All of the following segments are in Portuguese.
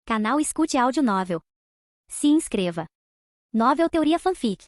Canal Escute Áudio Novel. Se inscreva. Novel Teoria Fanfic.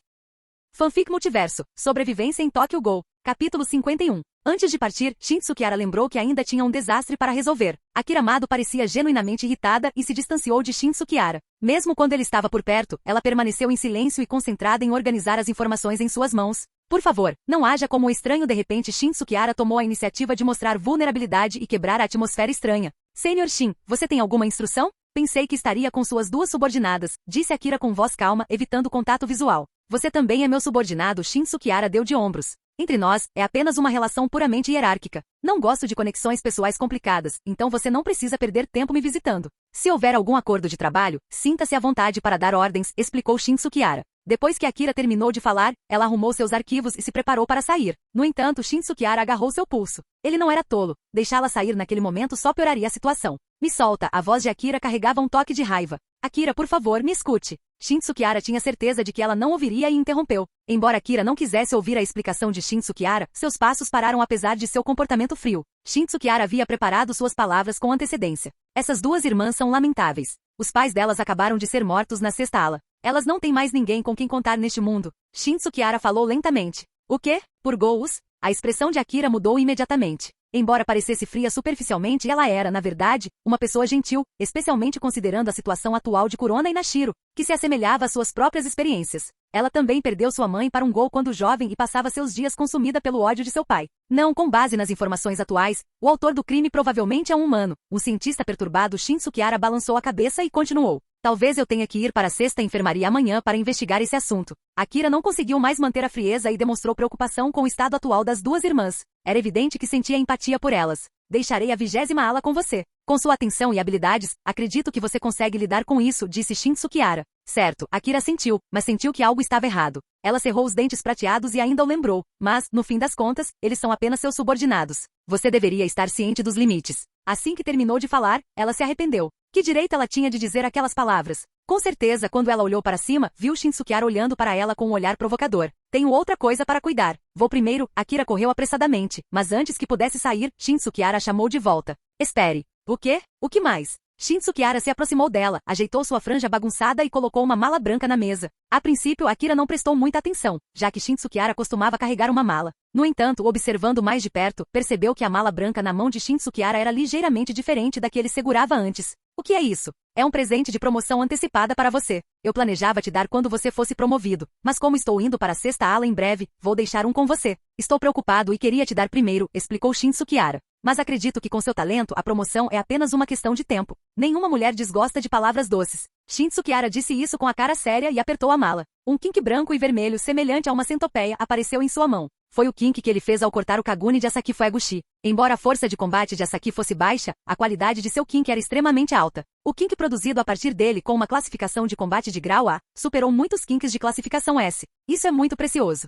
Fanfic Multiverso, Sobrevivência em Tokyo Ghoul, capítulo 51. Antes de partir, Shin Tsukihara lembrou que ainda tinha um desastre para resolver. Akira Amado parecia genuinamente irritada e se distanciou de Shin Tsukihara. Mesmo quando ele estava por perto, ela permaneceu em silêncio e concentrada em organizar as informações em suas mãos. Por favor, não haja como um estranho. De repente Shin Tsukihara tomou a iniciativa de mostrar vulnerabilidade e quebrar a atmosfera estranha. Senhor Shin, você tem alguma instrução? Pensei que estaria com suas duas subordinadas, disse Akira com voz calma, evitando contato visual. Você também é meu subordinado. Shin Tsukihara deu de ombros. Entre nós, é apenas uma relação puramente hierárquica. Não gosto de conexões pessoais complicadas, então você não precisa perder tempo me visitando. Se houver algum acordo de trabalho, sinta-se à vontade para dar ordens, explicou Shin Tsukihara. Depois que Akira terminou de falar, ela arrumou seus arquivos e se preparou para sair. No entanto, Shin Tsukihara agarrou seu pulso. Ele não era tolo. Deixá-la sair naquele momento só pioraria a situação. Me solta, a voz de Akira carregava um toque de raiva. Akira, por favor, me escute. Shin Tsukihara tinha certeza de que ela não ouviria e interrompeu. Embora Akira não quisesse ouvir a explicação de Shin Tsukihara, seus passos pararam apesar de seu comportamento frio. Shin Tsukihara havia preparado suas palavras com antecedência. Essas duas irmãs são lamentáveis. Os pais delas acabaram de ser mortos na sexta ala. Elas não têm mais ninguém com quem contar neste mundo. Shin Tsukihara falou lentamente. O quê? Por Ghouls? A expressão de Akira mudou imediatamente. Embora parecesse fria superficialmente, ela era, na verdade, uma pessoa gentil, especialmente considerando a situação atual de Kurona e Nashiro, que se assemelhava às suas próprias experiências. Ela também perdeu sua mãe para um ghoul quando jovem e passava seus dias consumida pelo ódio de seu pai. Não, com base nas informações atuais, o autor do crime provavelmente é um humano. Um cientista perturbado. Shin Tsukihara balançou a cabeça e continuou. Talvez eu tenha que ir para a sexta enfermaria amanhã para investigar esse assunto. Akira não conseguiu mais manter a frieza e demonstrou preocupação com o estado atual das duas irmãs. Era evidente que sentia empatia por elas. Deixarei a 20ª ala com você. Com sua atenção e habilidades, acredito que você consegue lidar com isso, disse Shin Tsukihara. Certo, Akira sentiu, mas sentiu que algo estava errado. Ela cerrou os dentes prateados e ainda o lembrou. Mas, no fim das contas, eles são apenas seus subordinados. Você deveria estar ciente dos limites. Assim que terminou de falar, ela se arrependeu. Que direito ela tinha de dizer aquelas palavras? Com certeza, quando ela olhou para cima, viu Shin Tsukihara olhando para ela com um olhar provocador. Tenho outra coisa para cuidar. Vou primeiro. Akira correu apressadamente, mas antes que pudesse sair, Shin Tsukihara a chamou de volta. Espere. O quê? O que mais? Shin Tsukihara se aproximou dela, ajeitou sua franja bagunçada e colocou uma mala branca na mesa. A princípio, Akira não prestou muita atenção, já que Shin Tsukihara costumava carregar uma mala. No entanto, observando mais de perto, percebeu que a mala branca na mão de Shin Tsukihara era ligeiramente diferente da que ele segurava antes. O que é isso? É um presente de promoção antecipada para você. Eu planejava te dar quando você fosse promovido, mas como estou indo para a sexta ala em breve, vou deixar um com você. Estou preocupado e queria te dar primeiro, explicou Shin Tsukihara. Mas acredito que com seu talento, a promoção é apenas uma questão de tempo. Nenhuma mulher desgosta de palavras doces. Shin Tsukihara disse isso com a cara séria e apertou a mala. Um quinque branco e vermelho semelhante a uma centopeia apareceu em sua mão. Foi o quinque que ele fez ao cortar o Kaguni de Asaki Fueguchi. Embora a força de combate de Asaki fosse baixa, a qualidade de seu quinque era extremamente alta. O quinque produzido a partir dele com uma classificação de combate de grau A, superou muitos quinques de classificação S. Isso é muito precioso.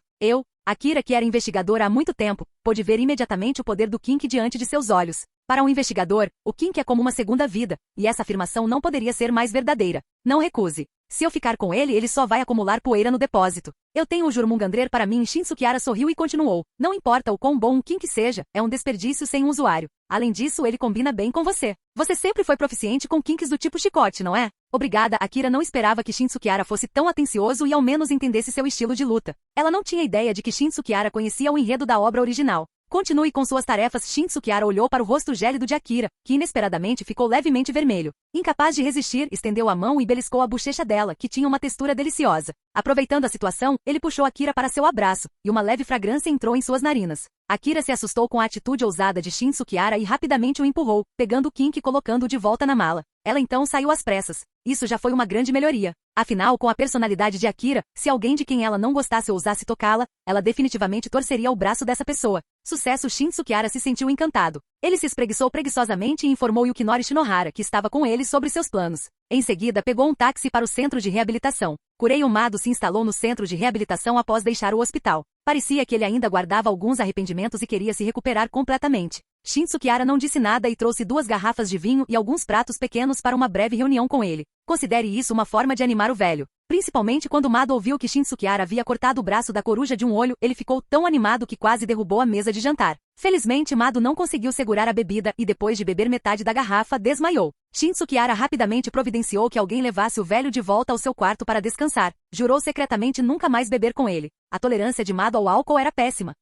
Akira, que era investigadora há muito tempo, pôde ver imediatamente o poder do quinque diante de seus olhos. Para um investigador, o quinque é como uma segunda vida, e essa afirmação não poderia ser mais verdadeira. Não recuse. Se eu ficar com ele, ele só vai acumular poeira no depósito. Eu tenho o Jurmungandrer para mim. Shin Tsukihara sorriu e continuou. Não importa o quão bom um quinque seja, é um desperdício sem um usuário. Além disso, ele combina bem com você. Você sempre foi proficiente com quinques do tipo chicote, não é? Obrigada. Akira não esperava que Shin Tsukihara fosse tão atencioso e ao menos entendesse seu estilo de luta. Ela não tinha ideia de que Shin Tsukihara conhecia o enredo da obra original. Continue com suas tarefas. Shin Tsukihara olhou para o rosto gélido de Akira, que inesperadamente ficou levemente vermelho. Incapaz de resistir, estendeu a mão e beliscou a bochecha dela, que tinha uma textura deliciosa. Aproveitando a situação, ele puxou Akira para seu abraço, e uma leve fragrância entrou em suas narinas. Akira se assustou com a atitude ousada de Shin Tsukihara e rapidamente o empurrou, pegando o quinque e colocando-o de volta na mala. Ela então saiu às pressas. Isso já foi uma grande melhoria. Afinal, com a personalidade de Akira, se alguém de quem ela não gostasse ousasse tocá-la, ela definitivamente torceria o braço dessa pessoa. Sucesso. Shin Tsukihara se sentiu encantado. Ele se espreguiçou preguiçosamente e informou Yukinori Shinohara, que estava com ele, sobre seus planos. Em seguida, pegou um táxi para o centro de reabilitação. Kurei Umado se instalou no centro de reabilitação após deixar o hospital. Parecia que ele ainda guardava alguns arrependimentos e queria se recuperar completamente. Shin Tsukihara não disse nada e trouxe 2 garrafas de vinho e alguns pratos pequenos para uma breve reunião com ele. Considere isso uma forma de animar o velho. Principalmente quando Mado ouviu que Shin Tsukihara havia cortado o braço da coruja de um olho, ele ficou tão animado que quase derrubou a mesa de jantar. Felizmente Mado não conseguiu segurar a bebida e depois de beber metade da garrafa, desmaiou. Shin Tsukihara rapidamente providenciou que alguém levasse o velho de volta ao seu quarto para descansar. Jurou secretamente nunca mais beber com ele. A tolerância de Mado ao álcool era péssima.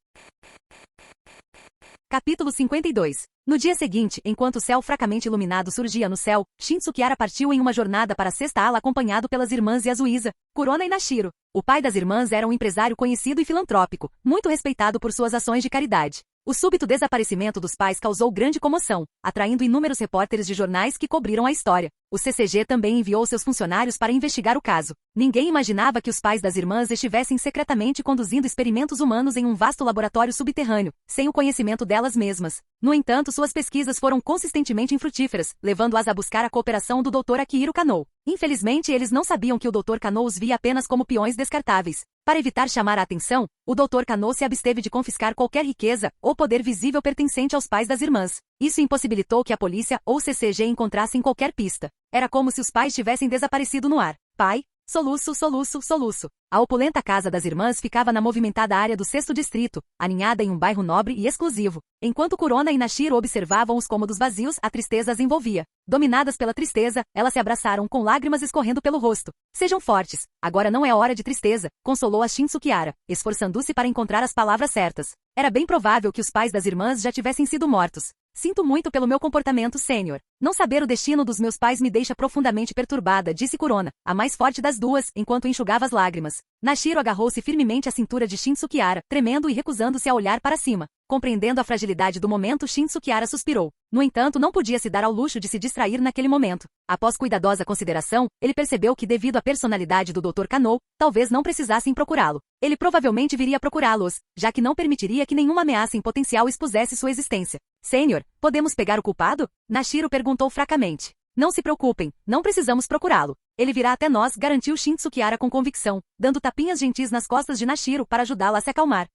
Capítulo 52. No dia seguinte, enquanto o céu fracamente iluminado surgia no céu, Shin Tsukihara partiu em uma jornada para a sexta ala acompanhado pelas irmãs Yasuiza, Kurona e Nashiro. O pai das irmãs era um empresário conhecido e filantrópico, muito respeitado por suas ações de caridade. O súbito desaparecimento dos pais causou grande comoção, atraindo inúmeros repórteres de jornais que cobriram a história. O CCG também enviou seus funcionários para investigar o caso. Ninguém imaginava que os pais das irmãs estivessem secretamente conduzindo experimentos humanos em um vasto laboratório subterrâneo, sem o conhecimento delas mesmas. No entanto, suas pesquisas foram consistentemente infrutíferas, levando-as a buscar a cooperação do Dr. Akihiro Kannou. Infelizmente, eles não sabiam que o Dr. Kannou os via apenas como peões descartáveis. Para evitar chamar a atenção, o Dr. Kannou se absteve de confiscar qualquer riqueza ou poder visível pertencente aos pais das irmãs. Isso impossibilitou que a polícia ou CCG encontrassem qualquer pista. Era como se os pais tivessem desaparecido no ar. Pai, soluço, soluço, soluço. A opulenta casa das irmãs ficava na movimentada área do 6º distrito, aninhada em um bairro nobre e exclusivo. Enquanto Kurona e Nashiro observavam os cômodos vazios, a tristeza as envolvia. Dominadas pela tristeza, elas se abraçaram com lágrimas escorrendo pelo rosto. Sejam fortes, agora não é hora de tristeza, consolou a Shin Tsukihara, esforçando-se para encontrar as palavras certas. Era bem provável que os pais das irmãs já tivessem sido mortos. Sinto muito pelo meu comportamento, Sênior. Não saber o destino dos meus pais me deixa profundamente perturbada, disse Kurona, a mais forte das duas, enquanto enxugava as lágrimas. Nashiro agarrou-se firmemente à cintura de Shin Tsukihara, tremendo e recusando-se a olhar para cima. Compreendendo a fragilidade do momento, Shin Tsukihara suspirou. No entanto, não podia se dar ao luxo de se distrair naquele momento. Após cuidadosa consideração, ele percebeu que, devido à personalidade do Dr. Kannou, talvez não precisassem procurá-lo. Ele provavelmente viria procurá-los, já que não permitiria que nenhuma ameaça em potencial expusesse sua existência. Sênior, podemos pegar o culpado? Nashiro perguntou fracamente. Não se preocupem, não precisamos procurá-lo. Ele virá até nós, garantiu Shin Tsukihara com convicção, dando tapinhas gentis nas costas de Nashiro para ajudá-la a se acalmar.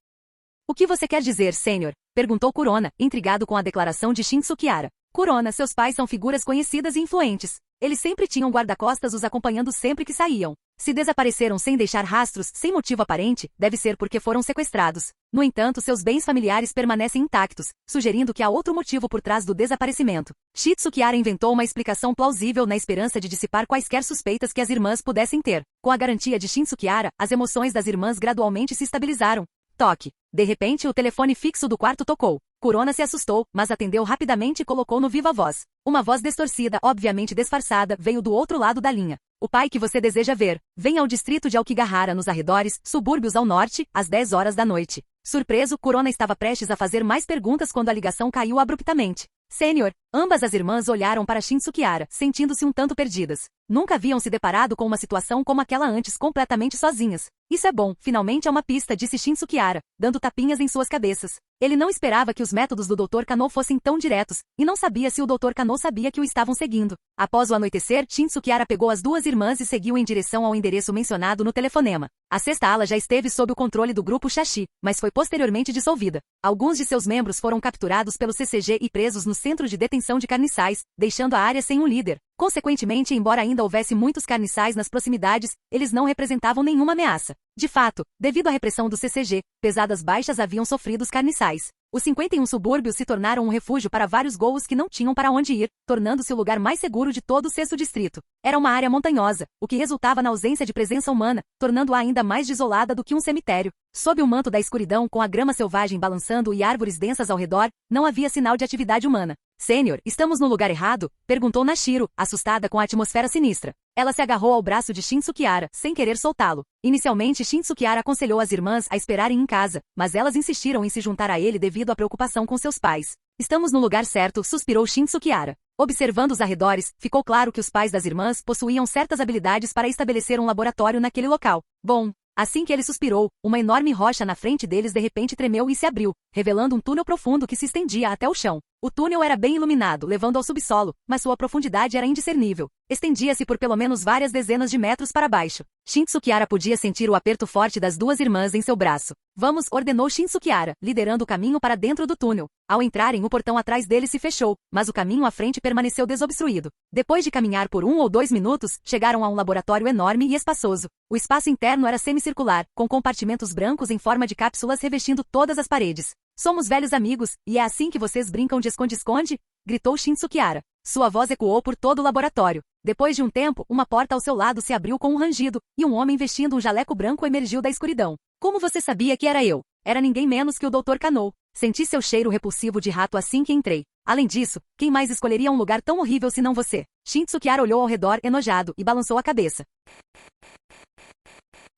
O que você quer dizer, Sênior? Perguntou Kurona, intrigado com a declaração de Shin Tsukihara. Kurona, seus pais são figuras conhecidas e influentes. Eles sempre tinham guarda-costas os acompanhando sempre que saíam. Se desapareceram sem deixar rastros, sem motivo aparente, deve ser porque foram sequestrados. No entanto, seus bens familiares permanecem intactos, sugerindo que há outro motivo por trás do desaparecimento. Shin Tsukihara inventou uma explicação plausível na esperança de dissipar quaisquer suspeitas que as irmãs pudessem ter. Com a garantia de Shin Tsukihara, as emoções das irmãs gradualmente se estabilizaram. Toque. De repente, o telefone fixo do quarto tocou. Kurona se assustou, mas atendeu rapidamente e colocou no viva voz. Uma voz distorcida, obviamente disfarçada, veio do outro lado da linha. O pai que você deseja ver. Venha ao distrito de Aokigahara nos arredores, subúrbios ao norte, às 10 horas da noite. Surpreso, Kurona estava prestes a fazer mais perguntas quando a ligação caiu abruptamente. Sênior, ambas as irmãs olharam para Shin Tsukihara, sentindo-se um tanto perdidas. Nunca haviam se deparado com uma situação como aquela antes, completamente sozinhas. Isso é bom, finalmente é uma pista, disse Shin Tsukihara, dando tapinhas em suas cabeças. Ele não esperava que os métodos do Dr. Kannou fossem tão diretos, e não sabia se o Dr. Kannou sabia que o estavam seguindo. Após o anoitecer, Shin Tsukihara pegou as duas irmãs e seguiu em direção ao endereço mencionado no telefonema. A sexta ala já esteve sob o controle do grupo Shashi, mas foi posteriormente dissolvida. Alguns de seus membros foram capturados pelo CCG e presos no centro de detenção de carniçais, deixando a área sem um líder. Consequentemente, embora ainda houvesse muitos carniçais nas proximidades, eles não representavam nenhuma ameaça. De fato, devido à repressão do CCG, pesadas baixas haviam sofrido os carniçais. Os 51 subúrbios se tornaram um refúgio para vários gols que não tinham para onde ir, tornando-se o lugar mais seguro de todo o 6º distrito. Era uma área montanhosa, o que resultava na ausência de presença humana, tornando-a ainda mais desolada do que um cemitério. Sob o manto da escuridão, com a grama selvagem balançando e árvores densas ao redor, não havia sinal de atividade humana. Sênior, estamos no lugar errado? Perguntou Nashiro, assustada com a atmosfera sinistra. Ela se agarrou ao braço de Shin Tsukihara, sem querer soltá-lo. Inicialmente, Shin Tsukihara aconselhou as irmãs a esperarem em casa, mas elas insistiram em se juntar a ele devido à preocupação com seus pais. Estamos no lugar certo, suspirou Shin Tsukihara. Observando os arredores, ficou claro que os pais das irmãs possuíam certas habilidades para estabelecer um laboratório naquele local. Bom, assim que ele suspirou, uma enorme rocha na frente deles de repente tremeu e se abriu, revelando um túnel profundo que se estendia até o chão. O túnel era bem iluminado, levando ao subsolo, mas sua profundidade era indiscernível. Estendia-se por pelo menos várias dezenas de metros para baixo. Shin Tsukihara podia sentir o aperto forte das duas irmãs em seu braço. Vamos, ordenou Shin Tsukihara, liderando o caminho para dentro do túnel. Ao entrarem, o portão atrás deles se fechou, mas o caminho à frente permaneceu desobstruído. Depois de caminhar por 1 ou 2 minutos, chegaram a um laboratório enorme e espaçoso. O espaço interno era semicircular, com compartimentos brancos em forma de cápsulas revestindo todas as paredes. Somos velhos amigos, e é assim que vocês brincam de esconde-esconde? Gritou Shin Tsukihara. Sua voz ecoou por todo o laboratório. Depois de um tempo, uma porta ao seu lado se abriu com um rangido, e um homem vestindo um jaleco branco emergiu da escuridão. Como você sabia que era eu? Era ninguém menos que o Dr. Cano. Senti seu cheiro repulsivo de rato assim que entrei. Além disso, quem mais escolheria um lugar tão horrível senão você? Shin Tsukihara olhou ao redor, enojado, e balançou a cabeça.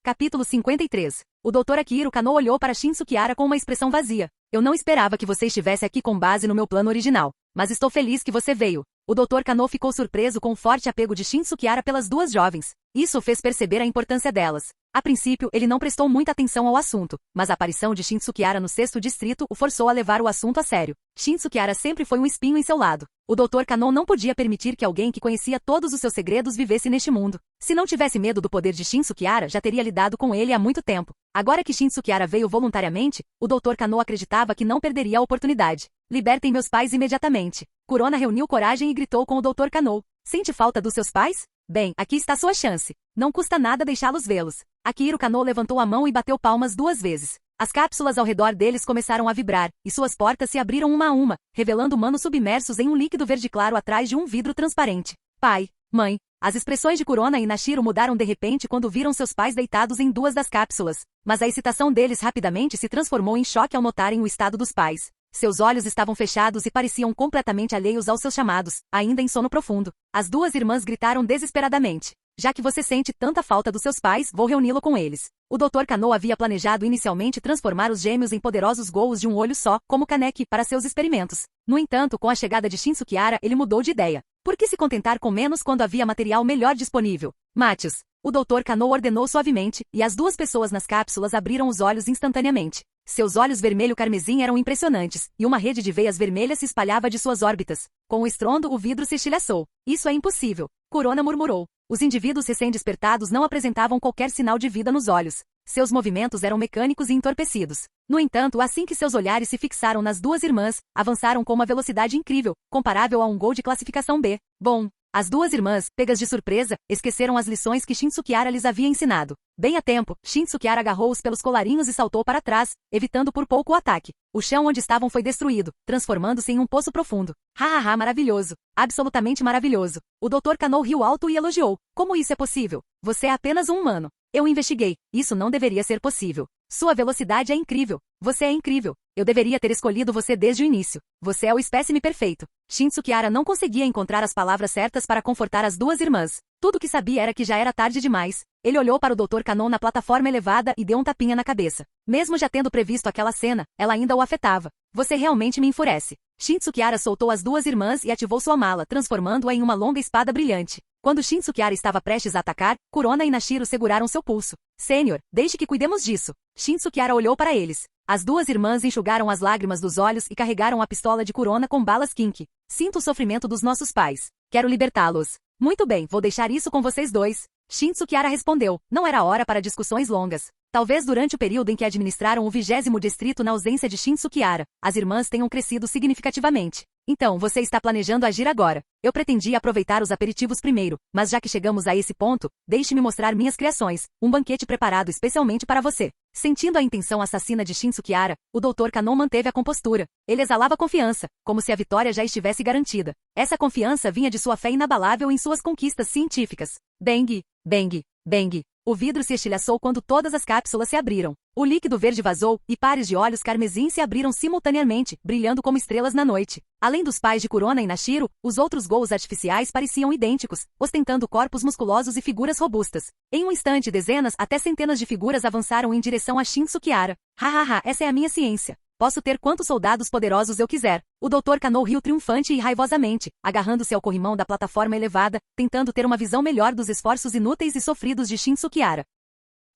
Capítulo 53. O Dr. Akihiro Kano olhou para Shin Tsukihara com uma expressão vazia. Eu não esperava que você estivesse aqui com base no meu plano original, mas estou feliz que você veio. O Dr. Kano ficou surpreso com o forte apego de Shin Tsukihara pelas duas jovens. Isso o fez perceber a importância delas. A princípio, ele não prestou muita atenção ao assunto, mas a aparição de Shin Tsukihara no 6º distrito o forçou a levar o assunto a sério. Shin Tsukihara sempre foi um espinho em seu lado. O Dr. Kano não podia permitir que alguém que conhecia todos os seus segredos vivesse neste mundo. Se não tivesse medo do poder de Shin Tsukihara, já teria lidado com ele há muito tempo. Agora que Shin Tsukihara veio voluntariamente, o Dr. Kano acreditava que não perderia a oportunidade. Libertem meus pais imediatamente. Kurona reuniu coragem e gritou com o Dr. Kano. Sente falta dos seus pais? Bem, aqui está sua chance. Não custa nada deixá-los vê-los. Akihiro Kano levantou a mão e bateu palmas 2 vezes. As cápsulas ao redor deles começaram a vibrar, e suas portas se abriram uma a uma, revelando humanos submersos em um líquido verde claro atrás de um vidro transparente. Pai, mãe. As expressões de Kurona e Nashiro mudaram de repente quando viram seus pais deitados em 2 das cápsulas, mas a excitação deles rapidamente se transformou em choque ao notarem o estado dos pais. Seus olhos estavam fechados e pareciam completamente alheios aos seus chamados, ainda em sono profundo. As 2 irmãs gritaram desesperadamente. Já que você sente tanta falta dos seus pais, vou reuni-lo com eles. O Dr. Kano havia planejado inicialmente transformar os gêmeos em poderosos ghouls de um olho só, como Kaneki, para seus experimentos. No entanto, com a chegada de Shin Tsukihara, ele mudou de ideia. Por que se contentar com menos quando havia material melhor disponível? Mate-os. O Dr. Kano ordenou suavemente, e as 2 pessoas nas cápsulas abriram os olhos instantaneamente. Seus olhos vermelho-carmesim eram impressionantes, e uma rede de veias vermelhas se espalhava de suas órbitas. Com o estrondo, o vidro se estilhaçou. Isso é impossível. Kurona murmurou. Os indivíduos recém-despertados não apresentavam qualquer sinal de vida nos olhos. Seus movimentos eram mecânicos e entorpecidos. No entanto, assim que seus olhares se fixaram nas 2 irmãs, avançaram com uma velocidade incrível, comparável a um gol de classificação B. Bom, as 2 irmãs, pegas de surpresa, esqueceram as lições que Shin Tsukihara lhes havia ensinado. Bem a tempo, Shin Tsukihara agarrou-os pelos colarinhos e saltou para trás, evitando por pouco o ataque. O chão onde estavam foi destruído, transformando-se em um poço profundo. Hahaha, maravilhoso. Absolutamente maravilhoso. O Dr. Kano riu alto e elogiou. Como isso é possível? Você é apenas um humano. Eu investiguei. Isso não deveria ser possível. Sua velocidade é incrível. Você é incrível. Eu deveria ter escolhido você desde o início. Você é o espécime perfeito. Shin Tsukihara não conseguia encontrar as palavras certas para confortar as 2 irmãs. Tudo o que sabia era que já era tarde demais. Ele olhou para o Dr. Kano na plataforma elevada e deu um tapinha na cabeça. Mesmo já tendo previsto aquela cena, ela ainda o afetava. Você realmente me enfurece. Shin Tsukihara soltou as 2 irmãs e ativou sua mala, transformando-a em uma longa espada brilhante. Quando Shin Tsukihara estava prestes a atacar, Kurona e Nashiro seguraram seu pulso. Sênior, deixe que cuidemos disso. Shin Tsukihara olhou para eles. As 2 irmãs enxugaram as lágrimas dos olhos e carregaram a pistola de Kurona com balas Kinki. Sinto o sofrimento dos nossos pais. Quero libertá-los. Muito bem, vou deixar isso com vocês 2. Shin Tsukihara respondeu. Não era hora para discussões longas. Talvez durante o período em que administraram o 20º distrito na ausência de Shin Tsukihara, as irmãs tenham crescido significativamente. Então, você está planejando agir agora. Eu pretendia aproveitar os aperitivos primeiro, mas já que chegamos a esse ponto, deixe-me mostrar minhas criações, um banquete preparado especialmente para você. Sentindo a intenção assassina de Shin Tsukihara, o Dr. Kano manteve a compostura. Ele exalava confiança, como se a vitória já estivesse garantida. Essa confiança vinha de sua fé inabalável em suas conquistas científicas. Bang, bang, bang. O vidro se estilhaçou quando todas as cápsulas se abriram. O líquido verde vazou, e pares de olhos carmesim se abriram simultaneamente, brilhando como estrelas na noite. Além dos pais de Kurona e Nashiro, os outros ghouls artificiais pareciam idênticos, ostentando corpos musculosos e figuras robustas. Em um instante, dezenas até centenas de figuras avançaram em direção a Shin Tsukihara. Hahaha, essa é a minha ciência. Posso ter quantos soldados poderosos eu quiser. O Dr. Kano riu triunfante e raivosamente, agarrando-se ao corrimão da plataforma elevada, tentando ter uma visão melhor dos esforços inúteis e sofridos de Shin Tsukihara.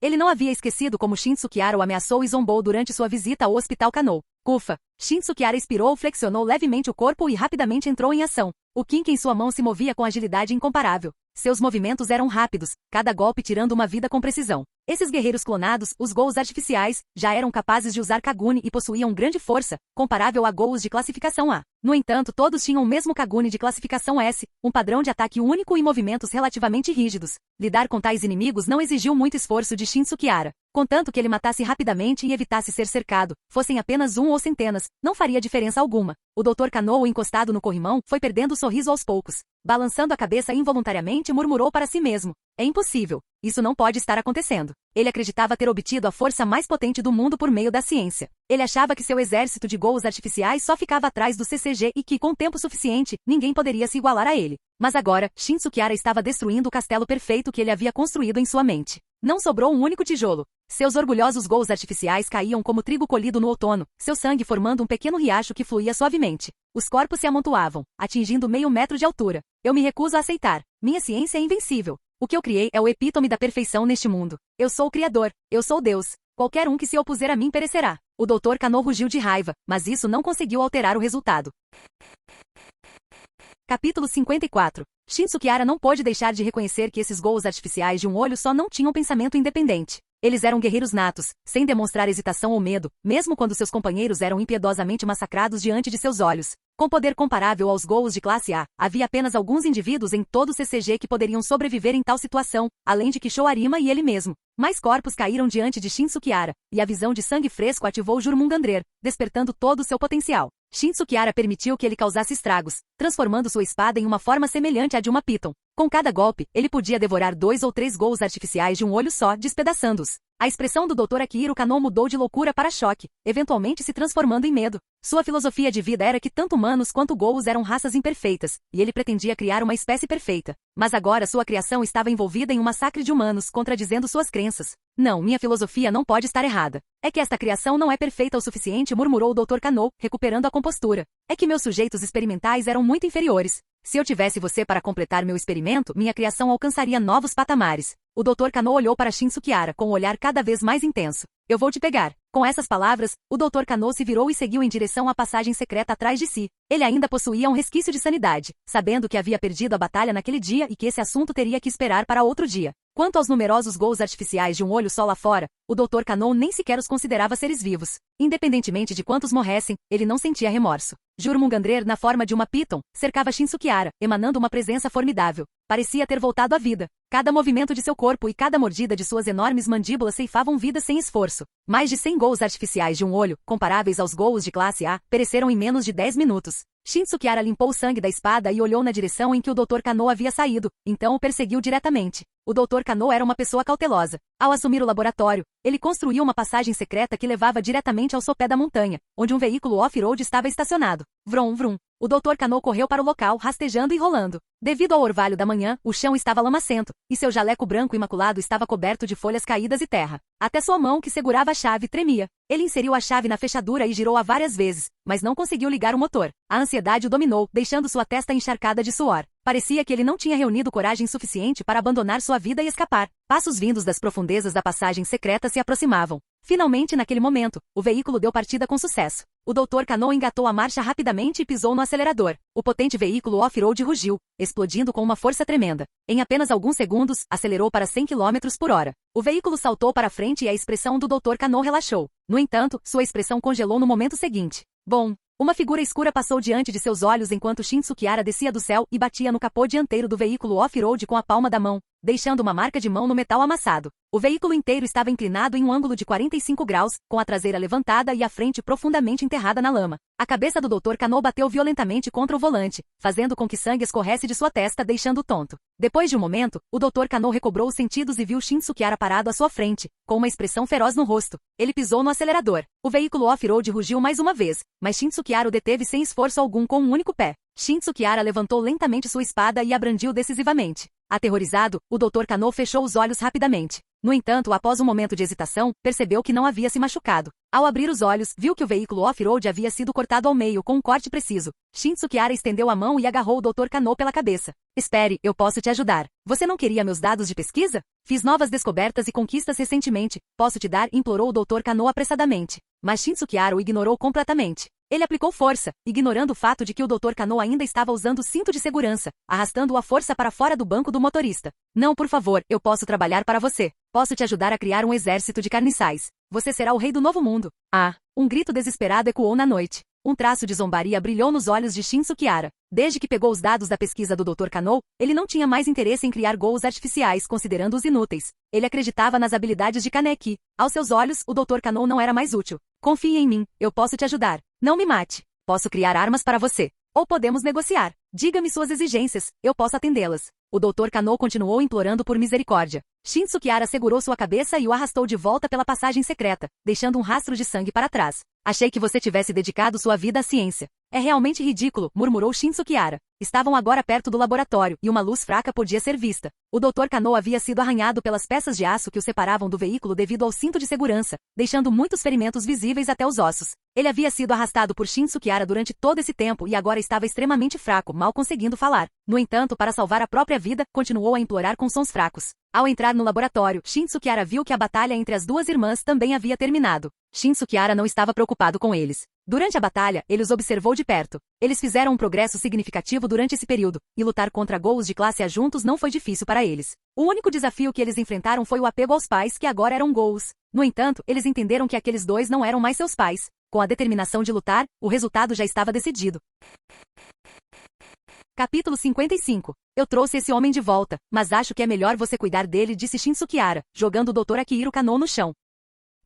Ele não havia esquecido como Shin Tsukihara o ameaçou e zombou durante sua visita ao Hospital Kano. Ufa! Shin Tsukihara expirou, flexionou levemente o corpo e rapidamente entrou em ação. O Kinki em sua mão se movia com agilidade incomparável. Seus movimentos eram rápidos, cada golpe tirando uma vida com precisão. Esses guerreiros clonados, os Gols artificiais, já eram capazes de usar Kaguni e possuíam grande força, comparável a Gols de classificação A. No entanto, todos tinham o mesmo Kaguni de classificação S, um padrão de ataque único e movimentos relativamente rígidos. Lidar com tais inimigos não exigiu muito esforço de Shin Sukihara. Contanto que ele matasse rapidamente e evitasse ser cercado, fossem apenas um ou centenas, não faria diferença alguma. O Dr. Kano, encostado no corrimão, foi perdendo o sorriso aos poucos. Balançando a cabeça involuntariamente, murmurou para si mesmo. É impossível. Isso não pode estar acontecendo. Ele acreditava ter obtido a força mais potente do mundo por meio da ciência. Ele achava que seu exército de Gols artificiais só ficava atrás do CCG e que, com tempo suficiente, ninguém poderia se igualar a ele. Mas agora, Shin Sukihara estava destruindo o castelo perfeito que ele havia construído em sua mente. Não sobrou um único tijolo. Seus orgulhosos Gols artificiais caíam como trigo colhido no outono, seu sangue formando um pequeno riacho que fluía suavemente. Os corpos se amontoavam, atingindo meio metro de altura. Eu me recuso a aceitar. Minha ciência é invencível. O que eu criei é o epítome da perfeição neste mundo. Eu sou o Criador. Eu sou Deus. Qualquer um que se opuser a mim perecerá. O Dr. Kano rugiu de raiva, mas isso não conseguiu alterar o resultado. Capítulo 54. Shin Sukihara não pôde deixar de reconhecer que esses Gols artificiais de um olho só não tinham pensamento independente. Eles eram guerreiros natos, sem demonstrar hesitação ou medo, mesmo quando seus companheiros eram impiedosamente massacrados diante de seus olhos. Com poder comparável aos Gols de classe A, havia apenas alguns indivíduos em todo o CCG que poderiam sobreviver em tal situação, além de Kisho Arima e ele mesmo. Mais corpos caíram diante de Shin Sukihara, e a visão de sangue fresco ativou Jurmungandrer, despertando todo o seu potencial. Shin Sukihara permitiu que ele causasse estragos, transformando sua espada em uma forma semelhante à de uma Piton. Com cada golpe, ele podia devorar 2 ou 3 Gols artificiais de um olho só, despedaçando-os. A expressão do Dr. Akihiro Kano mudou de loucura para choque, eventualmente se transformando em medo. Sua filosofia de vida era que tanto humanos quanto Gols eram raças imperfeitas, e ele pretendia criar uma espécie perfeita. Mas agora sua criação estava envolvida em um massacre de humanos, contradizendo suas crenças. Não, minha filosofia não pode estar errada. É que esta criação não é perfeita o suficiente, murmurou o Dr. Kano, recuperando a compostura. É que meus sujeitos experimentais eram muito inferiores. Se eu tivesse você para completar meu experimento, minha criação alcançaria novos patamares. O Dr. Kano olhou para Shin Sukihara com um olhar cada vez mais intenso. Eu vou te pegar. Com essas palavras, o Dr. Kano se virou e seguiu em direção à passagem secreta atrás de si. Ele ainda possuía um resquício de sanidade, sabendo que havia perdido a batalha naquele dia e que esse assunto teria que esperar para outro dia. Quanto aos numerosos Gols artificiais de um olho só lá fora, o Dr. Kano nem sequer os considerava seres vivos. Independentemente de quantos morressem, ele não sentia remorso. Jurmungandrer, na forma de uma Piton, cercava Shin Sukihara, emanando uma presença formidável. Parecia ter voltado à vida. Cada movimento de seu corpo e cada mordida de suas enormes mandíbulas ceifavam vida sem esforço. Mais de 100 Gols artificiais de um olho, comparáveis aos Gols de classe A, pereceram em menos de 10 minutos. Shin Sukihara limpou o sangue da espada e olhou na direção em que o Dr. Kano havia saído, então o perseguiu diretamente. O Dr. Kano era uma pessoa cautelosa. Ao assumir o laboratório, ele construiu uma passagem secreta que levava diretamente ao sopé da montanha, onde um veículo off-road estava estacionado. Vrum, vrum. O Dr. Kano correu para o local, rastejando e rolando. Devido ao orvalho da manhã, o chão estava lamacento, e seu jaleco branco imaculado estava coberto de folhas caídas e terra. Até sua mão que segurava a chave tremia. Ele inseriu a chave na fechadura e girou-a várias vezes, mas não conseguiu ligar o motor. A ansiedade o dominou, deixando sua testa encharcada de suor. Parecia que ele não tinha reunido coragem suficiente para abandonar sua vida e escapar. Passos vindos das profundezas da passagem secreta se aproximavam. Finalmente, naquele momento, o veículo deu partida com sucesso. O Dr. Kano engatou a marcha rapidamente e pisou no acelerador. O potente veículo off-road rugiu, explodindo com uma força tremenda. Em apenas alguns segundos, acelerou para 100 km por hora. O veículo saltou para frente e a expressão do Dr. Kano relaxou. No entanto, sua expressão congelou no momento seguinte. Bom. Uma figura escura passou diante de seus olhos enquanto Shin Sukihara descia do céu e batia no capô dianteiro do veículo off-road com a palma da mão, deixando uma marca de mão no metal amassado. O veículo inteiro estava inclinado em um ângulo de 45 graus, com a traseira levantada e a frente profundamente enterrada na lama. A cabeça do Dr. Kano bateu violentamente contra o volante, fazendo com que sangue escorresse de sua testa, deixando-o tonto. Depois de um momento, o Dr. Kano recobrou os sentidos e viu Shin Sukihara parado à sua frente, com uma expressão feroz no rosto. Ele pisou no acelerador. O veículo off-road rugiu mais uma vez, mas Shin Sukihara o deteve sem esforço algum com um único pé. Shin Sukihara levantou lentamente sua espada e a brandiu decisivamente. Aterrorizado, o Dr. Kano fechou os olhos rapidamente. No entanto, após um momento de hesitação, percebeu que não havia se machucado. Ao abrir os olhos, viu que o veículo off-road havia sido cortado ao meio com um corte preciso. Shin Sukihara estendeu a mão e agarrou o Dr. Kano pela cabeça. Espere, eu posso te ajudar. Você não queria meus dados de pesquisa? Fiz novas descobertas e conquistas recentemente. Posso te dar? Implorou o Dr. Kano apressadamente. Mas Shin Sukihara o ignorou completamente. Ele aplicou força, ignorando o fato de que o Dr. Kano ainda estava usando o cinto de segurança, arrastando-o à força para fora do banco do motorista. Não, por favor, eu posso trabalhar para você. Posso te ajudar a criar um exército de carniçais. Você será o rei do novo mundo. Ah! Um grito desesperado ecoou na noite. Um traço de zombaria brilhou nos olhos de Shin Sukihara. Desde que pegou os dados da pesquisa do Dr. Kano, ele não tinha mais interesse em criar gols artificiais, considerando-os inúteis. Ele acreditava nas habilidades de Kaneki. Aos seus olhos, o Dr. Kano não era mais útil. Confie em mim, eu posso te ajudar. Não me mate. Posso criar armas para você. Ou podemos negociar. Diga-me suas exigências, eu posso atendê-las. O Dr. Kano continuou implorando por misericórdia. Shin Sukihara segurou sua cabeça e o arrastou de volta pela passagem secreta, deixando um rastro de sangue para trás. Achei que você tivesse dedicado sua vida à ciência. É realmente ridículo, murmurou Shin Sukihara. Estavam agora perto do laboratório, e uma luz fraca podia ser vista. O Dr. Kano havia sido arranhado pelas peças de aço que o separavam do veículo devido ao cinto de segurança, deixando muitos ferimentos visíveis até os ossos. Ele havia sido arrastado por Shin Sukihara durante todo esse tempo e agora estava extremamente fraco, mal conseguindo falar. No entanto, para salvar a própria vida, continuou a implorar com sons fracos. Ao entrar no laboratório, Shin Sukihara viu que a batalha entre as duas irmãs também havia terminado. Shin Sukihara não estava preocupado com eles. Durante a batalha, ele os observou de perto. Eles fizeram um progresso significativo durante esse período, e lutar contra ghouls de classe A juntos não foi difícil para eles. O único desafio que eles enfrentaram foi o apego aos pais que agora eram ghouls. No entanto, eles entenderam que aqueles dois não eram mais seus pais. Com a determinação de lutar, o resultado já estava decidido. Capítulo 55. Eu trouxe esse homem de volta, mas acho que é melhor você cuidar dele, disse Shin Sukihara, jogando o Dr. Akihiro Kano no chão.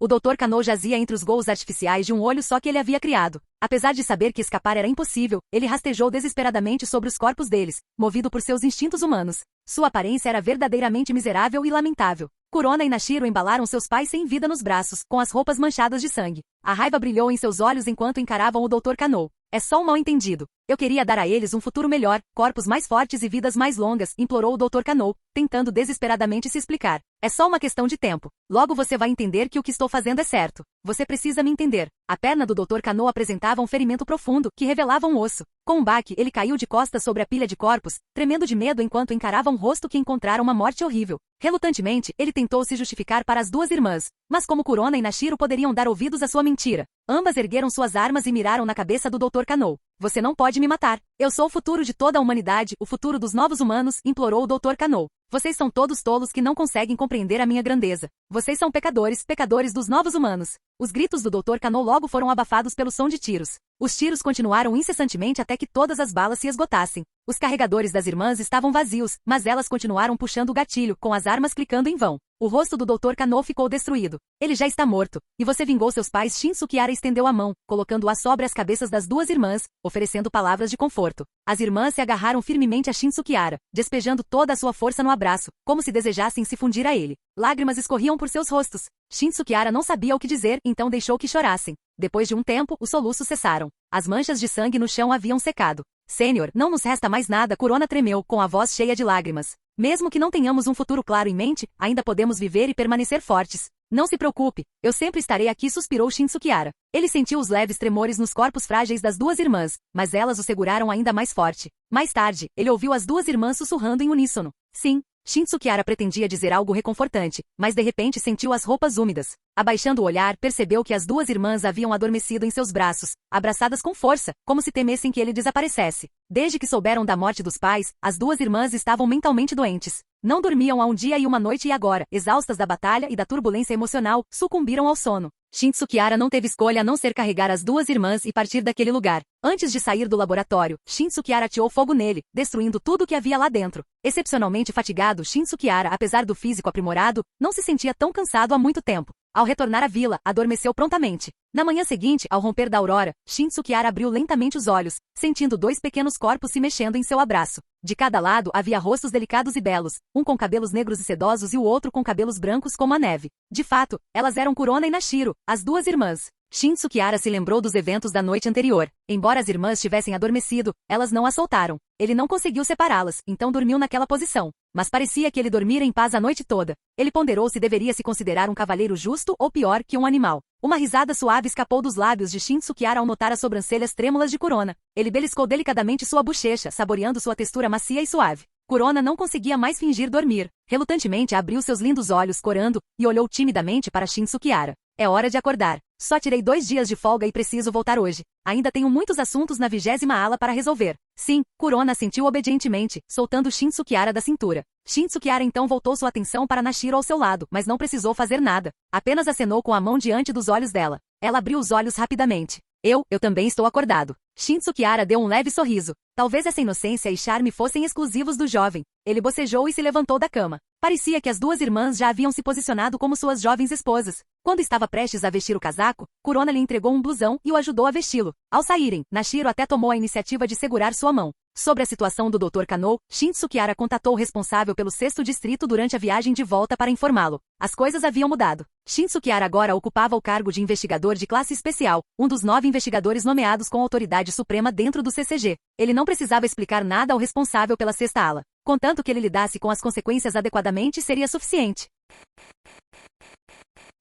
O Dr. Kano jazia entre os ghouls artificiais de um olho só que ele havia criado. Apesar de saber que escapar era impossível, ele rastejou desesperadamente sobre os corpos deles, movido por seus instintos humanos. Sua aparência era verdadeiramente miserável e lamentável. Kurona e Nashiro embalaram seus pais sem vida nos braços, com as roupas manchadas de sangue. A raiva brilhou em seus olhos enquanto encaravam o Dr. Kano. É só um mal-entendido. Eu queria dar a eles um futuro melhor, corpos mais fortes e vidas mais longas, implorou o Dr. Kano, tentando desesperadamente se explicar. É só uma questão de tempo. Logo você vai entender que o que estou fazendo é certo. Você precisa me entender. A perna do Dr. Kano apresentava um ferimento profundo, que revelava um osso. Com um baque, ele caiu de costas sobre a pilha de corpos, tremendo de medo enquanto encarava um rosto que encontrara uma morte horrível. Relutantemente, ele tentou se justificar para as duas irmãs, mas como Kurona e Nashiro poderiam dar ouvidos à sua mentira? Ambas ergueram suas armas e miraram na cabeça do Dr. Kano. Você não pode me matar. Eu sou o futuro de toda a humanidade, o futuro dos novos humanos, implorou o Dr. Kano. Vocês são todos tolos que não conseguem compreender a minha grandeza. Vocês são pecadores, pecadores dos novos humanos. Os gritos do Dr. Kano logo foram abafados pelo som de tiros. Os tiros continuaram incessantemente até que todas as balas se esgotassem. Os carregadores das irmãs estavam vazios, mas elas continuaram puxando o gatilho, com as armas clicando em vão. O rosto do Dr. Kano ficou destruído. Ele já está morto. E você vingou seus pais. Shin Sukihara estendeu a mão, colocando-a sobre as cabeças das duas irmãs, oferecendo palavras de conforto. As irmãs se agarraram firmemente a Shin Sukihara, despejando toda a sua força no abraço, como se desejassem se fundir a ele. Lágrimas escorriam por seus rostos. Shin Sukihara não sabia o que dizer, então deixou que chorassem. Depois de um tempo, os soluços cessaram. As manchas de sangue no chão haviam secado. Senhor, não nos resta mais nada. Kurona tremeu, com a voz cheia de lágrimas. Mesmo que não tenhamos um futuro claro em mente, ainda podemos viver e permanecer fortes. Não se preocupe, eu sempre estarei aqui, suspirou Shin Sukihara. Ele sentiu os leves tremores nos corpos frágeis das duas irmãs, mas elas o seguraram ainda mais forte. Mais tarde, ele ouviu as duas irmãs sussurrando em uníssono. Sim. Shin Sukihara pretendia dizer algo reconfortante, mas de repente sentiu as roupas úmidas. Abaixando o olhar, percebeu que as duas irmãs haviam adormecido em seus braços, abraçadas com força, como se temessem que ele desaparecesse. Desde que souberam da morte dos pais, as duas irmãs estavam mentalmente doentes. Não dormiam há um dia e uma noite e agora, exaustas da batalha e da turbulência emocional, sucumbiram ao sono. Shin Sukihara não teve escolha a não ser carregar as duas irmãs e partir daquele lugar. Antes de sair do laboratório, Shin Sukihara ateou fogo nele, destruindo tudo o que havia lá dentro. Excepcionalmente fatigado, Shin Sukihara, apesar do físico aprimorado, não se sentia tão cansado há muito tempo. Ao retornar à vila, adormeceu prontamente. Na manhã seguinte, ao romper da aurora, Shin Sukihara abriu lentamente os olhos, sentindo dois pequenos corpos se mexendo em seu abraço. De cada lado havia rostos delicados e belos, um com cabelos negros e sedosos e o outro com cabelos brancos como a neve. De fato, elas eram Kurona e Nashiro, as duas irmãs. Shin Sukihara se lembrou dos eventos da noite anterior. Embora as irmãs tivessem adormecido, elas não a soltaram. Ele não conseguiu separá-las, então dormiu naquela posição. Mas parecia que ele dormira em paz a noite toda. Ele ponderou se deveria se considerar um cavaleiro justo ou pior que um animal. Uma risada suave escapou dos lábios de Shin Sukihara ao notar as sobrancelhas trêmulas de Kurona. Ele beliscou delicadamente sua bochecha, saboreando sua textura macia e suave. Kurona não conseguia mais fingir dormir. Relutantemente abriu seus lindos olhos corando e olhou timidamente para Shin Sukihara. É hora de acordar. Só tirei 2 dias de folga e preciso voltar hoje. Ainda tenho muitos assuntos na 20ª ala para resolver. Sim, Kurona assentiu obedientemente, soltando Shin Tsukiara da cintura. Shin Tsukiara então voltou sua atenção para Nashiro ao seu lado, mas não precisou fazer nada. Apenas acenou com a mão diante dos olhos dela. Ela abriu os olhos rapidamente. Eu também estou acordado. Shin Tsukiara deu um leve sorriso. Talvez essa inocência e charme fossem exclusivos do jovem. Ele bocejou e se levantou da cama. Parecia que as 2 irmãs já haviam se posicionado como suas jovens esposas. Quando estava prestes a vestir o casaco, Kurona lhe entregou um blusão e o ajudou a vesti-lo. Ao saírem, Nashiro até tomou a iniciativa de segurar sua mão. Sobre a situação do Dr. Kano, Shin Tsukiara contatou o responsável pelo 6º distrito durante a viagem de volta para informá-lo. As coisas haviam mudado. Shin Tsukiara agora ocupava o cargo de investigador de classe especial, um dos 9 investigadores nomeados com autoridade suprema dentro do CCG. Ele não precisava explicar nada ao responsável pela 6ª ala. Contanto que ele lidasse com as consequências adequadamente seria suficiente.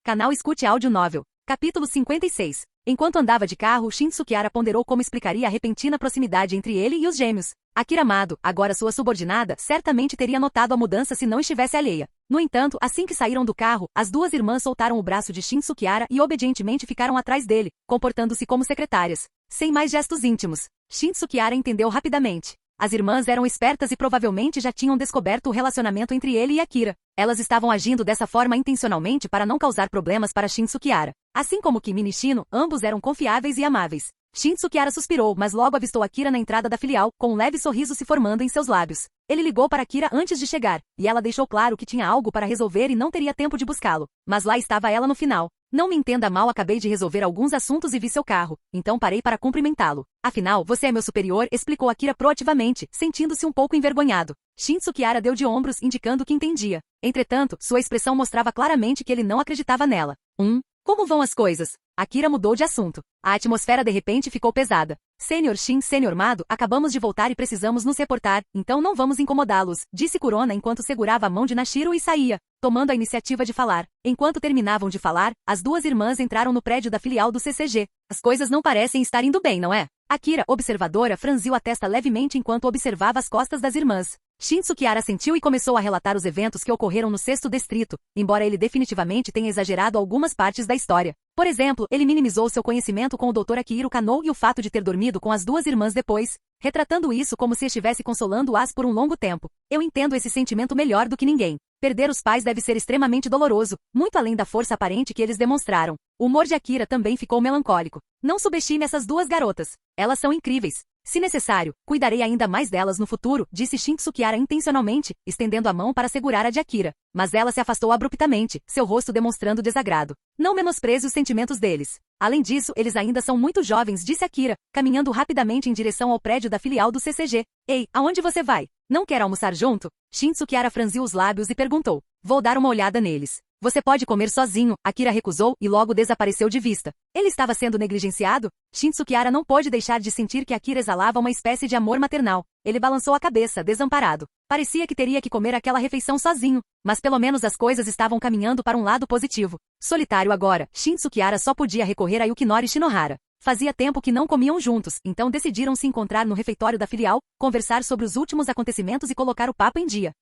Canal Escute Áudio Novel. Capítulo 56. Enquanto andava de carro, Shin Tsukiara ponderou como explicaria a repentina proximidade entre ele e os gêmeos. Akira Amado, agora sua subordinada, certamente teria notado a mudança se não estivesse alheia. No entanto, assim que saíram do carro, as 2 irmãs soltaram o braço de Shin Tsukiara e obedientemente ficaram atrás dele, comportando-se como secretárias. Sem mais gestos íntimos. Shin Tsukiara entendeu rapidamente. As irmãs eram espertas e provavelmente já tinham descoberto o relacionamento entre ele e Akira. Elas estavam agindo dessa forma intencionalmente para não causar problemas para Shin Tsukiara. Assim como Kimi e Shino, ambos eram confiáveis e amáveis. Shin Tsukiara suspirou, mas logo avistou Akira na entrada da filial, com um leve sorriso se formando em seus lábios. Ele ligou para Akira antes de chegar, e ela deixou claro que tinha algo para resolver e não teria tempo de buscá-lo. Mas lá estava ela no final. Não me entenda mal, acabei de resolver alguns assuntos e vi seu carro, então parei para cumprimentá-lo. Afinal, você é meu superior, explicou Akira proativamente, sentindo-se um pouco envergonhado. Shin Tsukiara deu de ombros, indicando que entendia. Entretanto, sua expressão mostrava claramente que ele não acreditava nela. Como vão as coisas? Akira mudou de assunto. A atmosfera de repente ficou pesada. Sênior Shin, Sênior Mado, acabamos de voltar e precisamos nos reportar, então não vamos incomodá-los, disse Kurona enquanto segurava a mão de Nashiro e saía, tomando a iniciativa de falar. Enquanto terminavam de falar, as 2 irmãs entraram no prédio da filial do CCG. As coisas não parecem estar indo bem, não é? Akira, observadora, franziu a testa levemente enquanto observava as costas das irmãs. Shin Tsukiara sentiu e começou a relatar os eventos que ocorreram no 6º distrito, embora ele definitivamente tenha exagerado algumas partes da história. Por exemplo, ele minimizou seu conhecimento com o Dr. Akihiro Kano e o fato de ter dormido com as 2 irmãs depois, retratando isso como se estivesse consolando-as por um longo tempo. Eu entendo esse sentimento melhor do que ninguém. Perder os pais deve ser extremamente doloroso, muito além da força aparente que eles demonstraram. O humor de Akira também ficou melancólico. Não subestime essas 2 garotas. Elas são incríveis. Se necessário, cuidarei ainda mais delas no futuro, disse Shin Tsukiara intencionalmente, estendendo a mão para segurar a de Akira. Mas ela se afastou abruptamente, seu rosto demonstrando desagrado. Não menospreze os sentimentos deles. Além disso, eles ainda são muito jovens, disse Akira, caminhando rapidamente em direção ao prédio da filial do CCG. Ei, aonde você vai? Não quer almoçar junto? Shin Tsukiara franziu os lábios e perguntou. Vou dar uma olhada neles. Você pode comer sozinho, Akira recusou e logo desapareceu de vista. Ele estava sendo negligenciado? Shin Tsukiara não pôde deixar de sentir que Akira exalava uma espécie de amor maternal. Ele balançou a cabeça, desamparado. Parecia que teria que comer aquela refeição sozinho, mas pelo menos as coisas estavam caminhando para um lado positivo. Solitário agora, Shin Tsukiara só podia recorrer a Yukinori Shinohara. Fazia tempo que não comiam juntos, então decidiram se encontrar no refeitório da filial, conversar sobre os últimos acontecimentos e colocar o papo em dia.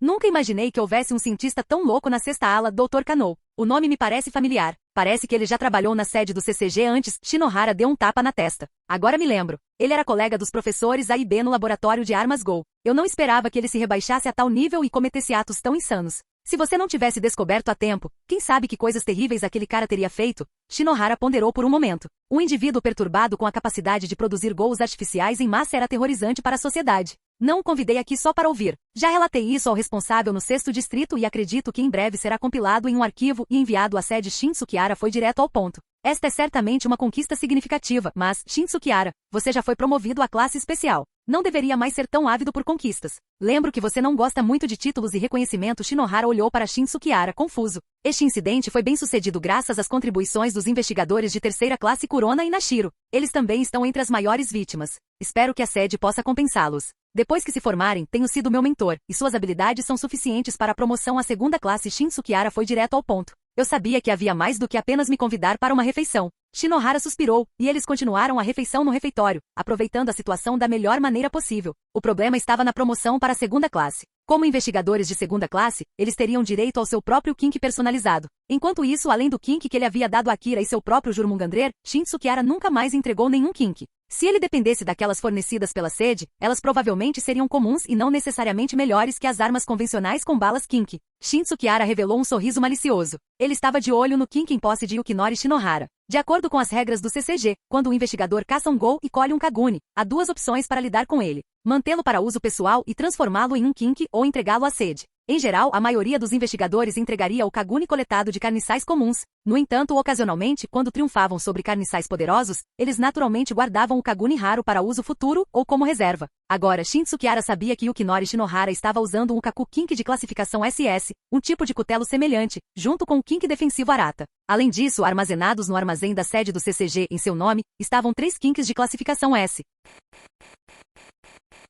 Nunca imaginei que houvesse um cientista tão louco na 6ª ala, Dr. Kano. O nome me parece familiar. Parece que ele já trabalhou na sede do CCG antes. Shinohara deu um tapa na testa. Agora me lembro. Ele era colega dos professores A e B no laboratório de armas Go. Eu não esperava que ele se rebaixasse a tal nível e cometesse atos tão insanos. Se você não tivesse descoberto a tempo, quem sabe que coisas terríveis aquele cara teria feito? Shinohara ponderou por um momento. Um indivíduo perturbado com a capacidade de produzir gols artificiais em massa era aterrorizante para a sociedade. Não o convidei aqui só para ouvir. Já relatei isso ao responsável no 6º distrito e acredito que em breve será compilado em um arquivo e enviado à sede. Shin Tsukiara foi direto ao ponto. Esta é certamente uma conquista significativa, mas, Shin Tsukiara, você já foi promovido à classe especial. Não deveria mais ser tão ávido por conquistas. Lembro que você não gosta muito de títulos e reconhecimento. Shinohara olhou para Shin Tsukiara, confuso. Este incidente foi bem sucedido graças às contribuições dos investigadores de 3ª classe Kurona e Nashiro. Eles também estão entre as maiores vítimas. Espero que a sede possa compensá-los. Depois que se formarem, tenho sido meu mentor, e suas habilidades são suficientes para a promoção à 2ª classe. Shin Tsukiara foi direto ao ponto. Eu sabia que havia mais do que apenas me convidar para uma refeição. Shinohara suspirou, e eles continuaram a refeição no refeitório, aproveitando a situação da melhor maneira possível. O problema estava na promoção para a 2ª classe. Como investigadores de segunda classe, eles teriam direito ao seu próprio kink personalizado. Enquanto isso, além do kink que ele havia dado a Akira e seu próprio Jormungandr, Shin Tsukiara nunca mais entregou nenhum kink. Se ele dependesse daquelas fornecidas pela sede, elas provavelmente seriam comuns e não necessariamente melhores que as armas convencionais com balas kink. Shin Tsukiara revelou um sorriso malicioso. Ele estava de olho no kink em posse de Yukinori Shinohara. De acordo com as regras do CCG, quando o investigador caça um Gol e colhe um Kaguni, há duas opções para lidar com ele: mantê-lo para uso pessoal e transformá-lo em um kink ou entregá-lo à sede. Em geral, a maioria dos investigadores entregaria o Kaguni coletado de carniçais comuns. No entanto, ocasionalmente, quando triunfavam sobre carniçais poderosos, eles naturalmente guardavam o Kaguni raro para uso futuro ou como reserva. Agora, Shin Tsukiara sabia que Yukinori Shinohara estava usando um Kaku Kink de classificação SS, um tipo de cutelo semelhante, junto com o Kink defensivo Arata. Além disso, armazenados no armazém da sede do CCG em seu nome, estavam 3 Kinks de classificação S.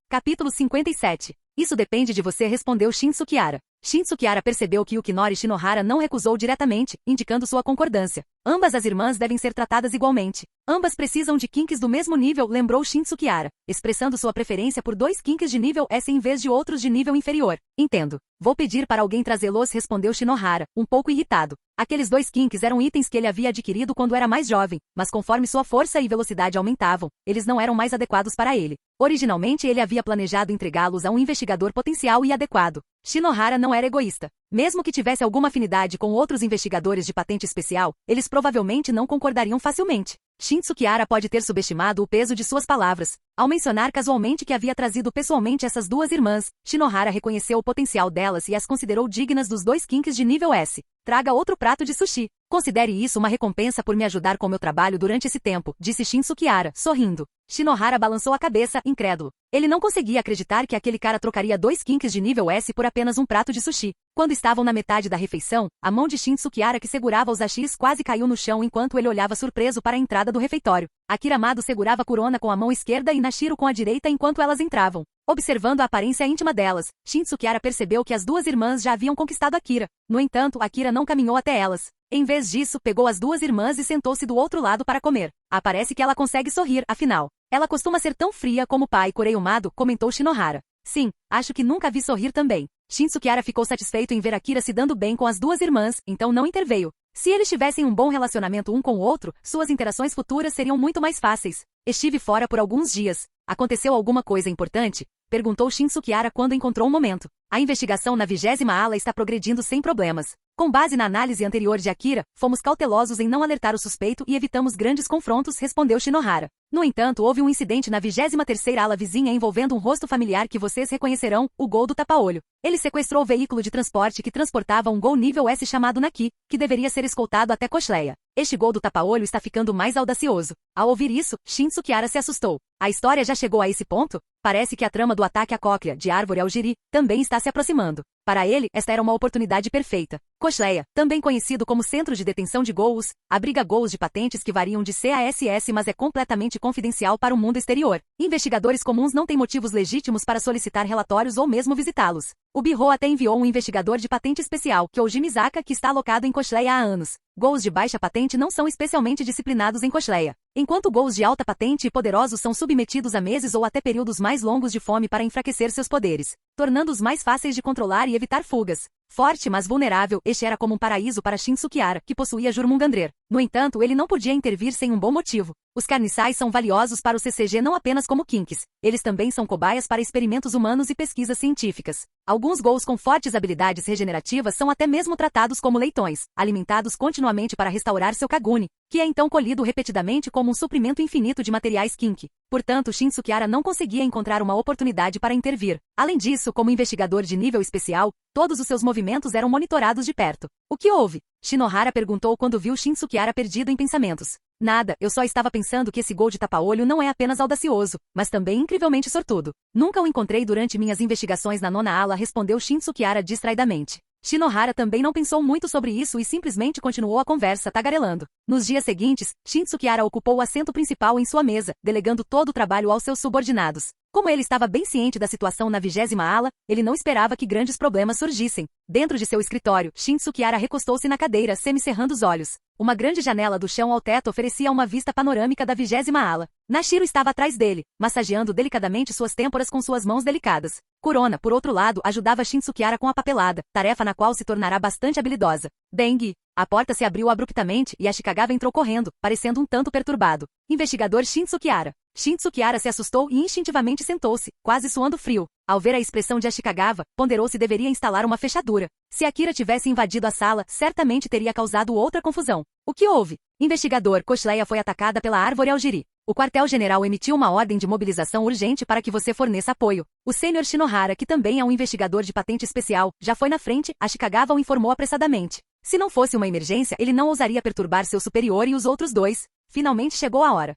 Capítulo 57. Isso depende de você, respondeu Shin Tsukiara. Shin Tsukiara percebeu que Yukinori Shinohara não recusou diretamente, indicando sua concordância. Ambas as irmãs devem ser tratadas igualmente. Ambas precisam de kinks do mesmo nível, lembrou Shin Tsukiara, expressando sua preferência por 2 kinks de nível S em vez de outros de nível inferior. Entendo. Vou pedir para alguém trazê-los, respondeu Shinohara, um pouco irritado. Aqueles 2 kinks eram itens que ele havia adquirido quando era mais jovem, mas conforme sua força e velocidade aumentavam, eles não eram mais adequados para ele. Originalmente ele havia planejado entregá-los a um investigador potencial e adequado. Shinohara não era egoísta. Mesmo que tivesse alguma afinidade com outros investigadores de patente especial, eles provavelmente não concordariam facilmente. Shin Tsukiara pode ter subestimado o peso de suas palavras. Ao mencionar casualmente que havia trazido pessoalmente essas 2 irmãs, Shinohara reconheceu o potencial delas e as considerou dignas dos 2 kinks de nível S. Traga outro prato de sushi. Considere isso uma recompensa por me ajudar com meu trabalho durante esse tempo, disse Shin Tsukiara, sorrindo. Shinohara balançou a cabeça, incrédulo. Ele não conseguia acreditar que aquele cara trocaria 2 kinks de nível S por apenas um prato de sushi. Quando estavam na metade da refeição, a mão de Shin Tsukiara que segurava os hashis quase caiu no chão enquanto ele olhava surpreso para a entrada do refeitório. Akira Amado segurava Kurona com a mão esquerda e Nashiro com a direita enquanto elas entravam. Observando a aparência íntima delas, Shin Tsukiara percebeu que as 2 irmãs já haviam conquistado Akira. No entanto, Akira não caminhou até elas. Em vez disso, pegou as 2 irmãs e sentou-se do outro lado para comer. Parece que ela consegue sorrir, afinal. Ela costuma ser tão fria como o pai Kurei-Umado, comentou Shinohara. Sim, acho que nunca vi sorrir também. Shin Tsukiara ficou satisfeito em ver Akira se dando bem com as 2 irmãs, então não interveio. Se eles tivessem um bom relacionamento um com o outro, suas interações futuras seriam muito mais fáceis. Estive fora por alguns dias. Aconteceu alguma coisa importante? Perguntou Shin Tsukiara quando encontrou um momento. A investigação na 20ª ala está progredindo sem problemas. Com base na análise anterior de Akira, fomos cautelosos em não alertar o suspeito e evitamos grandes confrontos, respondeu Shinohara. No entanto, houve um incidente na 23ª ala vizinha envolvendo um rosto familiar que vocês reconhecerão, o Gol do Tapa-Olho. Ele sequestrou o veículo de transporte que transportava um Gol nível S chamado Naki, que deveria ser escoltado até Koshleia. Este Gol do Tapa-Olho está ficando mais audacioso. Ao ouvir isso, Shin Tsukiara se assustou. A história já chegou a esse ponto? Parece que a trama do ataque à cóclea, de árvore ao Jiri, também está se aproximando. Para ele, esta era uma oportunidade perfeita. Koshleia, também conhecido como Centro de Detenção de Gols, abriga gols de patentes que variam de C a SS, mas é completamente confidencial para o mundo exterior. Investigadores comuns não têm motivos legítimos para solicitar relatórios ou mesmo visitá-los. O Bureau até enviou um investigador de patente especial, Kyoji Misaka, que está alocado em Koshleia há anos. Gols de baixa patente não são especialmente disciplinados em Koshleia, enquanto gols de alta patente e poderosos são submetidos a meses ou até períodos mais longos de fome para enfraquecer seus poderes, tornando-os mais fáceis de controlar e evitar fugas. Forte, mas vulnerável, este era como um paraíso para Shin Tsukiara, que possuía Jormungandr. No entanto, ele não podia intervir sem um bom motivo. Os carniçais são valiosos para o CCG não apenas como kinks, eles também são cobaias para experimentos humanos e pesquisas científicas. Alguns gols com fortes habilidades regenerativas são até mesmo tratados como leitões, alimentados continuamente para restaurar seu Kaguni, que é então colhido repetidamente como um suprimento infinito de materiais kink. Portanto, Shin Tsukiara não conseguia encontrar uma oportunidade para intervir. Além disso, como investigador de nível especial, todos os seus movimentos eram monitorados de perto. O que houve? Shinohara perguntou quando viu Shin Tsukiara perdido em pensamentos. Nada, eu só estava pensando que esse Gol de tapa-olho não é apenas audacioso, mas também incrivelmente sortudo. Nunca o encontrei durante minhas investigações na 9ª ala, respondeu Shin Tsukiara distraidamente. Shinohara também não pensou muito sobre isso e simplesmente continuou a conversa tagarelando. Nos dias seguintes, Shin Tsukiara ocupou o assento principal em sua mesa, delegando todo o trabalho aos seus subordinados. Como ele estava bem ciente da situação na 20ª ala, ele não esperava que grandes problemas surgissem. Dentro de seu escritório, Shin Tsukiara recostou-se na cadeira, semicerrando os olhos. Uma grande janela do chão ao teto oferecia uma vista panorâmica da 20ª ala. Nashiro estava atrás dele, massageando delicadamente suas têmporas com suas mãos delicadas. Kurona, por outro lado, ajudava Shinsukiara com a papelada, tarefa na qual se tornará bastante habilidosa. Dengue. A porta se abriu abruptamente e Ashikagawa entrou correndo, parecendo um tanto perturbado. Investigador Shinsukiara. Shinsukiara se assustou e instintivamente sentou-se, quase suando frio. Ao ver a expressão de Ashikagawa, ponderou se deveria instalar uma fechadura. Se Akira tivesse invadido a sala, certamente teria causado outra confusão. O que houve? Investigador, Koshleia foi atacada pela árvore Aogiri. O quartel-general emitiu uma ordem de mobilização urgente para que você forneça apoio. O sênior Shinohara, que também é um investigador de patente especial, já foi na frente, Ashikagawa o informou apressadamente. Se não fosse uma emergência, ele não ousaria perturbar seu superior e os outros dois. Finalmente chegou a hora.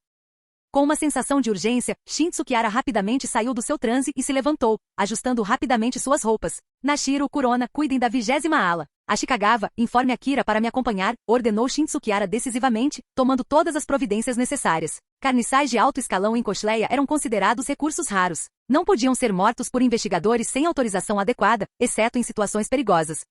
Com uma sensação de urgência, Shinsukiara rapidamente saiu do seu transe e se levantou, ajustando rapidamente suas roupas. Nashiro, Kurona, cuidem da 20ª ala. Ashikagawa, informe Akira para me acompanhar, ordenou Shinsukiara decisivamente, tomando todas as providências necessárias. Carniçais de alto escalão em Koshleia eram considerados recursos raros. Não podiam ser mortos por investigadores sem autorização adequada, exceto em situações perigosas.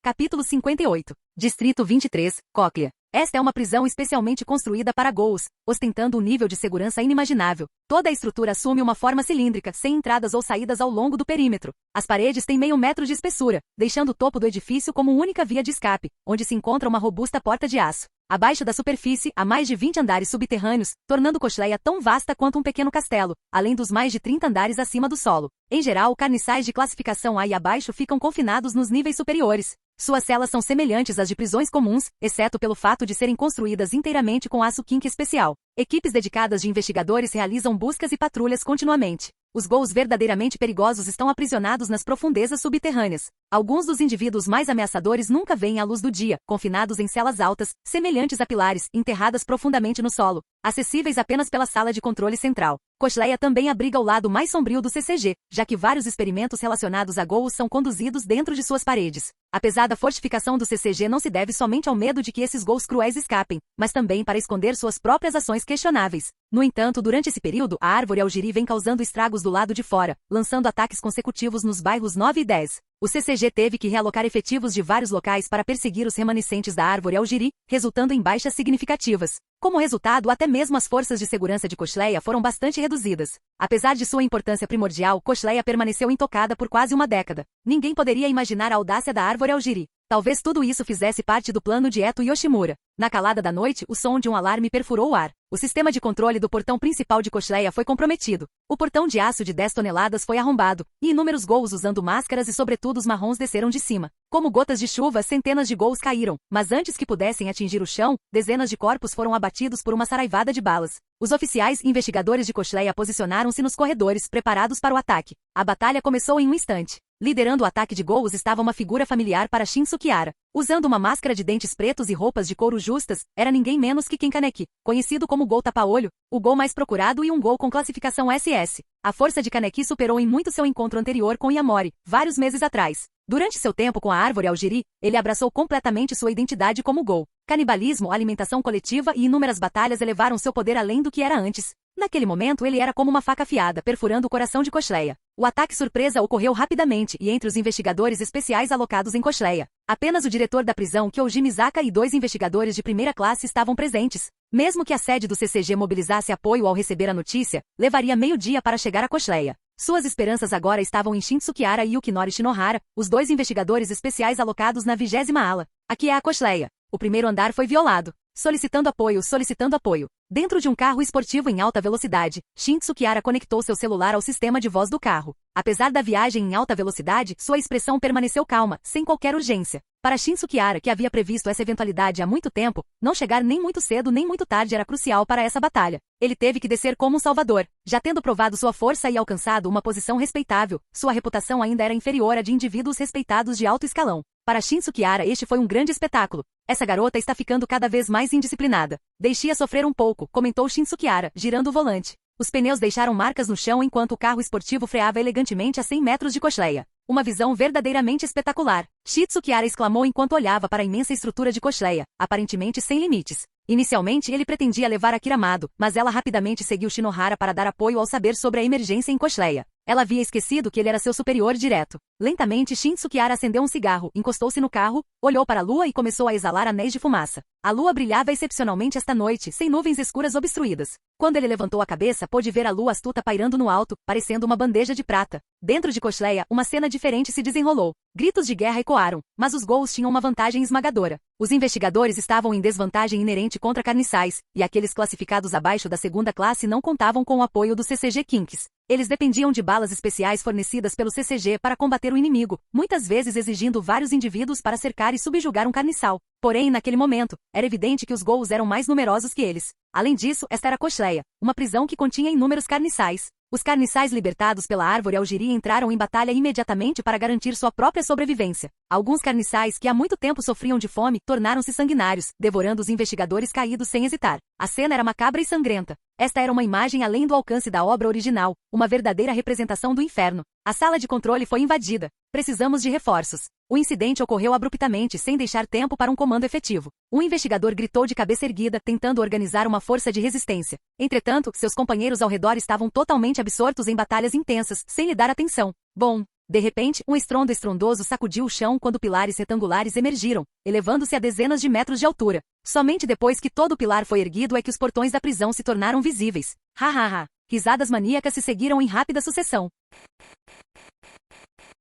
Capítulo 58. Distrito 23, Cóclea. Esta é uma prisão especialmente construída para ghouls, ostentando um nível de segurança inimaginável. Toda a estrutura assume uma forma cilíndrica, sem entradas ou saídas ao longo do perímetro. As paredes têm meio metro de espessura, deixando o topo do edifício como única via de escape, onde se encontra uma robusta porta de aço. Abaixo da superfície, há mais de 20 andares subterrâneos, tornando Koshleia tão vasta quanto um pequeno castelo, além dos mais de 30 andares acima do solo. Em geral, carniçais de classificação A e abaixo ficam confinados nos níveis superiores. Suas celas são semelhantes às de prisões comuns, exceto pelo fato de serem construídas inteiramente com aço quinque especial. Equipes dedicadas de investigadores realizam buscas e patrulhas continuamente. Os ghouls verdadeiramente perigosos estão aprisionados nas profundezas subterrâneas. Alguns dos indivíduos mais ameaçadores nunca veem a luz do dia, confinados em celas altas, semelhantes a pilares, enterradas profundamente no solo, acessíveis apenas pela sala de controle central. Koshleia também abriga o lado mais sombrio do CCG, já que vários experimentos relacionados a ghouls são conduzidos dentro de suas paredes. Apesar da fortificação do CCG não se deve somente ao medo de que esses ghouls cruéis escapem, mas também para esconder suas próprias ações questionáveis. No entanto, durante esse período, a árvore Aogiri vem causando estragos do lado de fora, lançando ataques consecutivos nos bairros 9 e 10. O CCG teve que realocar efetivos de vários locais para perseguir os remanescentes da árvore Aogiri, resultando em baixas significativas. Como resultado, até mesmo as forças de segurança de Koshleia foram bastante reduzidas. Apesar de sua importância primordial, Koshleia permaneceu intocada por quase uma década. Ninguém poderia imaginar a audácia da árvore Aogiri. Talvez tudo isso fizesse parte do plano de Eto Yoshimura. Na calada da noite, o som de um alarme perfurou o ar. O sistema de controle do portão principal de Koshleia foi comprometido. O portão de aço de 10 toneladas foi arrombado, e inúmeros ghouls usando máscaras e sobretudos marrons desceram de cima. Como gotas de chuva, centenas de ghouls caíram, mas antes que pudessem atingir o chão, dezenas de corpos foram abatidos por uma saraivada de balas. Os oficiais e investigadores de Koshleia posicionaram-se nos corredores, preparados para o ataque. A batalha começou em um instante. Liderando o ataque de ghouls estava uma figura familiar para Shinsukiara. Usando uma máscara de dentes pretos e roupas de couro justas, era ninguém menos que Kaneki, conhecido como Ghoul tapa-olho, o Ghoul mais procurado e um Ghoul com classificação SS. A força de Kaneki superou em muito seu encontro anterior com Yamori, vários meses atrás. Durante seu tempo com a árvore Aogiri, ele abraçou completamente sua identidade como Ghoul. Canibalismo, alimentação coletiva e inúmeras batalhas elevaram seu poder além do que era antes. Naquele momento ele era como uma faca afiada, perfurando o coração de Koshleia. O ataque surpresa ocorreu rapidamente e entre os investigadores especiais alocados em Koshleia, apenas o diretor da prisão, Kyoji Misaka, e 2 investigadores de primeira classe estavam presentes. Mesmo que a sede do CCG mobilizasse apoio ao receber a notícia, levaria meio-dia para chegar a Koshleia. Suas esperanças agora estavam em Shinsukiara e Yukinori Shinohara, os 2 investigadores especiais alocados na 20ª ala. Aqui é a Koshleia. O primeiro andar foi violado. Solicitando apoio, solicitando apoio. Dentro de um carro esportivo em alta velocidade, Shinsukiara conectou seu celular ao sistema de voz do carro. Apesar da viagem em alta velocidade, sua expressão permaneceu calma, sem qualquer urgência. Para Shinsukiara, que havia previsto essa eventualidade há muito tempo, não chegar nem muito cedo nem muito tarde era crucial para essa batalha. Ele teve que descer como um salvador. Já tendo provado sua força e alcançado uma posição respeitável, sua reputação ainda era inferior à de indivíduos respeitados de alto escalão. Para Shinsukiara este foi um grande espetáculo. Essa garota está ficando cada vez mais indisciplinada. Deixe-a sofrer um pouco, comentou Shinsukiara, girando o volante. Os pneus deixaram marcas no chão enquanto o carro esportivo freava elegantemente a 100 metros de Koshleia. Uma visão verdadeiramente espetacular. Shinsukiara exclamou enquanto olhava para a imensa estrutura de Koshleia, aparentemente sem limites. Inicialmente ele pretendia levar Akira Amado, mas ela rapidamente seguiu Shinohara para dar apoio ao saber sobre a emergência em Koshleia. Ela havia esquecido que ele era seu superior direto. Lentamente, Shin Tsukihara acendeu um cigarro, encostou-se no carro, olhou para a lua e começou a exalar anéis de fumaça. A lua brilhava excepcionalmente esta noite, sem nuvens escuras obstruídas. Quando ele levantou a cabeça, pôde ver a lua astuta pairando no alto, parecendo uma bandeja de prata. Dentro de Koshleia, uma cena diferente se desenrolou. Gritos de guerra ecoaram, mas os Ghouls tinham uma vantagem esmagadora. Os investigadores estavam em desvantagem inerente contra carniçais, e aqueles classificados abaixo da segunda classe não contavam com o apoio do CCG Kinks. Eles dependiam de balas especiais fornecidas pelo CCG para combater o inimigo, muitas vezes exigindo vários indivíduos para cercar e subjugar um carniçal. Porém, naquele momento, era evidente que os Ghouls eram mais numerosos que eles. Além disso, esta era Koshleia, uma prisão que continha inúmeros carniçais. Os carniçais libertados pela árvore Algiri entraram em batalha imediatamente para garantir sua própria sobrevivência. Alguns carniçais que há muito tempo sofriam de fome tornaram-se sanguinários, devorando os investigadores caídos sem hesitar. A cena era macabra e sangrenta. Esta era uma imagem além do alcance da obra original, uma verdadeira representação do inferno. A sala de controle foi invadida. Precisamos de reforços. O incidente ocorreu abruptamente, sem deixar tempo para um comando efetivo. Um investigador gritou de cabeça erguida, tentando organizar uma força de resistência. Entretanto, seus companheiros ao redor estavam totalmente absortos em batalhas intensas, sem lhe dar atenção. Bom, de repente, um estrondo estrondoso sacudiu o chão quando pilares retangulares emergiram, elevando-se a dezenas de metros de altura. Somente depois que todo o pilar foi erguido é que os portões da prisão se tornaram visíveis. Ha ha ha! Risadas maníacas se seguiram em rápida sucessão.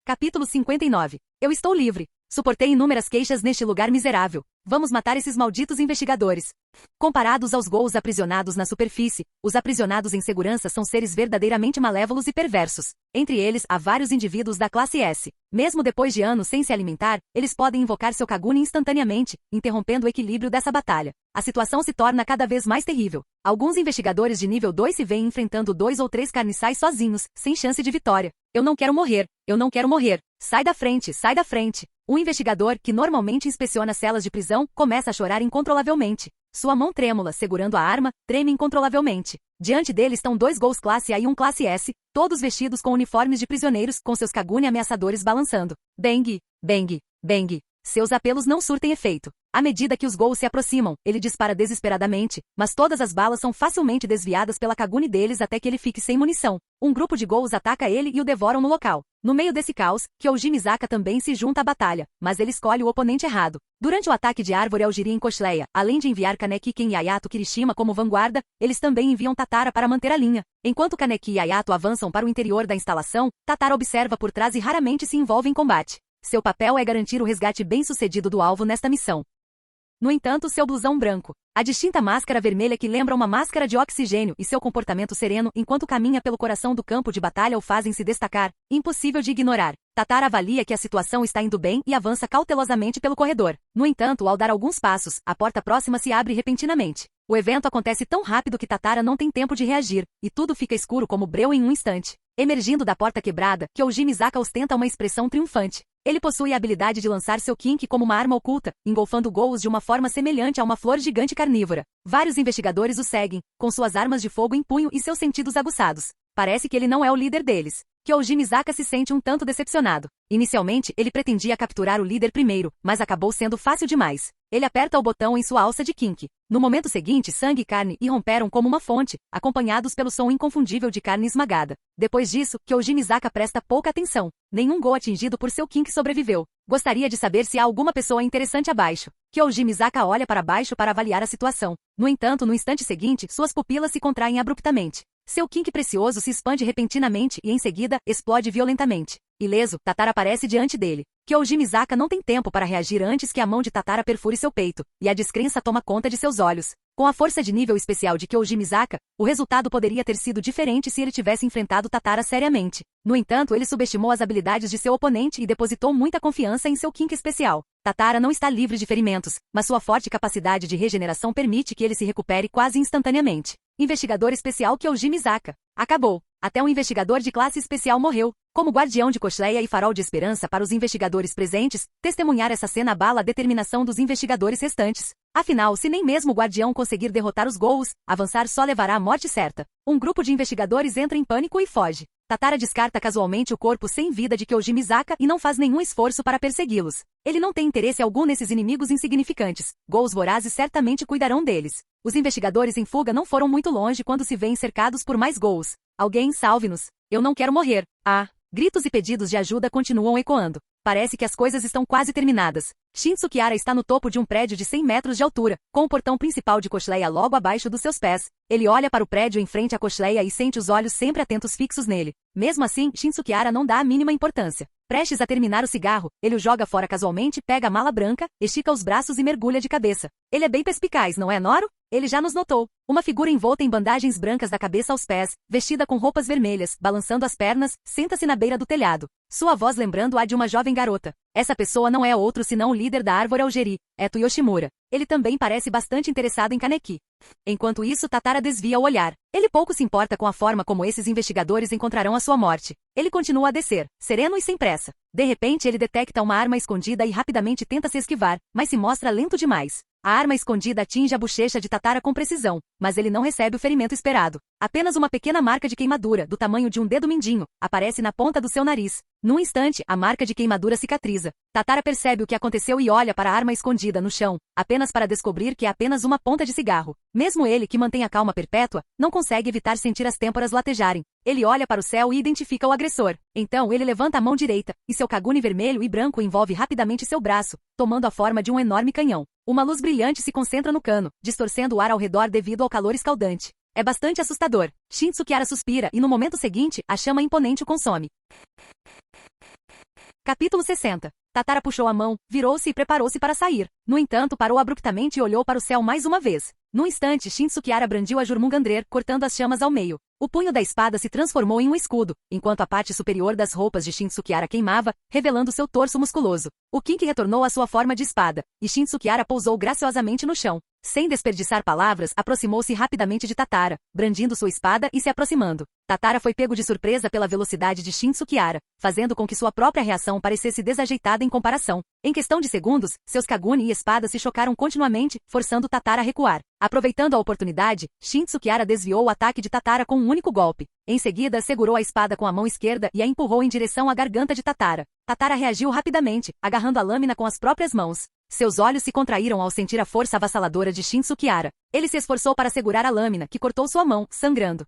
Capítulo 59. Eu estou livre. Suportei inúmeras queixas neste lugar miserável. Vamos matar esses malditos investigadores. Comparados aos Ghouls aprisionados na superfície, os aprisionados em segurança são seres verdadeiramente malévolos e perversos. Entre eles, há vários indivíduos da classe S. Mesmo depois de anos sem se alimentar, eles podem invocar seu Kaguni instantaneamente, interrompendo o equilíbrio dessa batalha. A situação se torna cada vez mais terrível. Alguns investigadores de nível 2 se veem enfrentando 2 ou 3 carniçais sozinhos, sem chance de vitória. Eu não quero morrer. Eu não quero morrer. Sai da frente, sai da frente. Um investigador, que normalmente inspeciona celas de prisão, começa a chorar incontrolavelmente. Sua mão trêmula, segurando a arma, treme incontrolavelmente. Diante dele estão 2 Ghouls classe A e um classe S, todos vestidos com uniformes de prisioneiros, com seus Kaguni ameaçadores balançando. Bang, bang, bang. Seus apelos não surtem efeito. À medida que os Ghouls se aproximam, ele dispara desesperadamente, mas todas as balas são facilmente desviadas pela Kaguni deles até que ele fique sem munição. Um grupo de Ghouls ataca ele e o devoram no local. No meio desse caos, Kyoji Misaka também se junta à batalha, mas ele escolhe o oponente errado. Durante o ataque de árvore Algiri em Koshleia, além de enviar Kaneki Ken e Ayato Kirishima como vanguarda, eles também enviam Tatara para manter a linha. Enquanto Kaneki e Ayato avançam para o interior da instalação, Tatara observa por trás e raramente se envolve em combate. Seu papel é garantir o resgate bem-sucedido do alvo nesta missão. No entanto, seu blusão branco, a distinta máscara vermelha que lembra uma máscara de oxigênio e seu comportamento sereno enquanto caminha pelo coração do campo de batalha o fazem se destacar, impossível de ignorar. Tatara avalia que a situação está indo bem e avança cautelosamente pelo corredor. No entanto, ao dar alguns passos, a porta próxima se abre repentinamente. O evento acontece tão rápido que Tatara não tem tempo de reagir, e tudo fica escuro como breu em um instante. Emergindo da porta quebrada, Kyoji Misaka ostenta uma expressão triunfante. Ele possui a habilidade de lançar seu Kinki como uma arma oculta, engolfando Ghouls de uma forma semelhante a uma flor gigante carnívora. Vários investigadores o seguem, com suas armas de fogo em punho e seus sentidos aguçados. Parece que ele não é o líder deles. Kyoji Misaka se sente um tanto decepcionado. Inicialmente, ele pretendia capturar o líder primeiro, mas acabou sendo fácil demais. Ele aperta o botão em sua alça de Kinki. No momento seguinte, sangue e carne irromperam como uma fonte, acompanhados pelo som inconfundível de carne esmagada. Depois disso, Kyoji Misaka presta pouca atenção. Nenhum Ghou atingido por seu Kinki sobreviveu. Gostaria de saber se há alguma pessoa interessante abaixo. Kyoji Misaka olha para baixo para avaliar a situação. No entanto, no instante seguinte, suas pupilas se contraem abruptamente. Seu Kinki precioso se expande repentinamente e, em seguida, explode violentamente. Ileso, Tatara aparece diante dele. Kyoji Misaka não tem tempo para reagir antes que a mão de Tatara perfure seu peito, e a descrença toma conta de seus olhos. Com a força de nível especial de Kyoji Misaka, o resultado poderia ter sido diferente se ele tivesse enfrentado Tatara seriamente. No entanto, ele subestimou as habilidades de seu oponente e depositou muita confiança em seu Kinki especial. Tatara não está livre de ferimentos, mas sua forte capacidade de regeneração permite que ele se recupere quase instantaneamente. Investigador especial Kyoji Misaka. Acabou. Até um investigador de classe especial morreu. Como guardião de Koshleia e farol de esperança para os investigadores presentes, testemunhar essa cena abala a determinação dos investigadores restantes. Afinal, se nem mesmo o guardião conseguir derrotar os Ghouls, avançar só levará à morte certa. Um grupo de investigadores entra em pânico e foge. Tatara descarta casualmente o corpo sem vida de Kyoji Misaka e não faz nenhum esforço para persegui-los. Ele não tem interesse algum nesses inimigos insignificantes. Ghouls vorazes certamente cuidarão deles. Os investigadores em fuga não foram muito longe quando se veem cercados por mais Ghouls. Alguém salve-nos. Eu não quero morrer. Ah! Gritos e pedidos de ajuda continuam ecoando. Parece que as coisas estão quase terminadas. Shin Sukihara está no topo de um prédio de 100 metros de altura, com o portão principal de Cochleia logo abaixo dos seus pés. Ele olha para o prédio em frente à Cochleia e sente os olhos sempre atentos fixos nele. Mesmo assim, Shin Sukihara não dá a mínima importância. Prestes a terminar o cigarro, ele o joga fora casualmente, pega a mala branca, estica os braços e mergulha de cabeça. Ele é bem perspicaz, não é, Noro? Ele já nos notou. Uma figura envolta em bandagens brancas da cabeça aos pés, vestida com roupas vermelhas, balançando as pernas, senta-se na beira do telhado. Sua voz lembrando a de uma jovem garota. Essa pessoa não é outro senão o líder da árvore Aogiri, Eto Yoshimura. Ele também parece bastante interessado em Kaneki. Enquanto isso, Tatara desvia o olhar. Ele pouco se importa com a forma como esses investigadores encontrarão a sua morte. Ele continua a descer, sereno e sem pressa. De repente, ele detecta uma arma escondida e rapidamente tenta se esquivar, mas se mostra lento demais. A arma escondida atinge a bochecha de Tatara com precisão, mas ele não recebe o ferimento esperado. Apenas uma pequena marca de queimadura, do tamanho de um dedo mindinho, aparece na ponta do seu nariz. Num instante, a marca de queimadura cicatriza. Tatara percebe o que aconteceu e olha para a arma escondida no chão, apenas para descobrir que é apenas uma ponta de cigarro. Mesmo ele, que mantém a calma perpétua, não consegue evitar sentir as têmporas latejarem. Ele olha para o céu e identifica o agressor. Então ele levanta a mão direita, e seu kagune vermelho e branco envolve rapidamente seu braço, tomando a forma de um enorme canhão. Uma luz brilhante se concentra no cano, distorcendo o ar ao redor devido ao calor escaldante. É bastante assustador. Shin Sukihara suspira e no momento seguinte, a chama imponente o consome. Capítulo 60. Tatara puxou a mão, virou-se e preparou-se para sair. No entanto, parou abruptamente e olhou para o céu mais uma vez. Num instante, Shin Sukihara brandiu a Jurmungandrer, cortando as chamas ao meio. O punho da espada se transformou em um escudo, enquanto a parte superior das roupas de Shin Sukihara queimava, revelando seu torso musculoso. O Kinki retornou à sua forma de espada, e Shin Sukihara pousou graciosamente no chão. Sem desperdiçar palavras, aproximou-se rapidamente de Tatara, brandindo sua espada e se aproximando. Tatara foi pego de surpresa pela velocidade de Shin Sukihara, fazendo com que sua própria reação parecesse desajeitada em comparação. Em questão de segundos, seus kagune e espada se chocaram continuamente, forçando Tatara a recuar. Aproveitando a oportunidade, Shin Sukihara desviou o ataque de Tatara com um único golpe. Em seguida, segurou a espada com a mão esquerda e a empurrou em direção à garganta de Tatara. Tatara reagiu rapidamente, agarrando a lâmina com as próprias mãos. Seus olhos se contraíram ao sentir a força avassaladora de Shin Sukihara. Ele se esforçou para segurar a lâmina, que cortou sua mão, sangrando.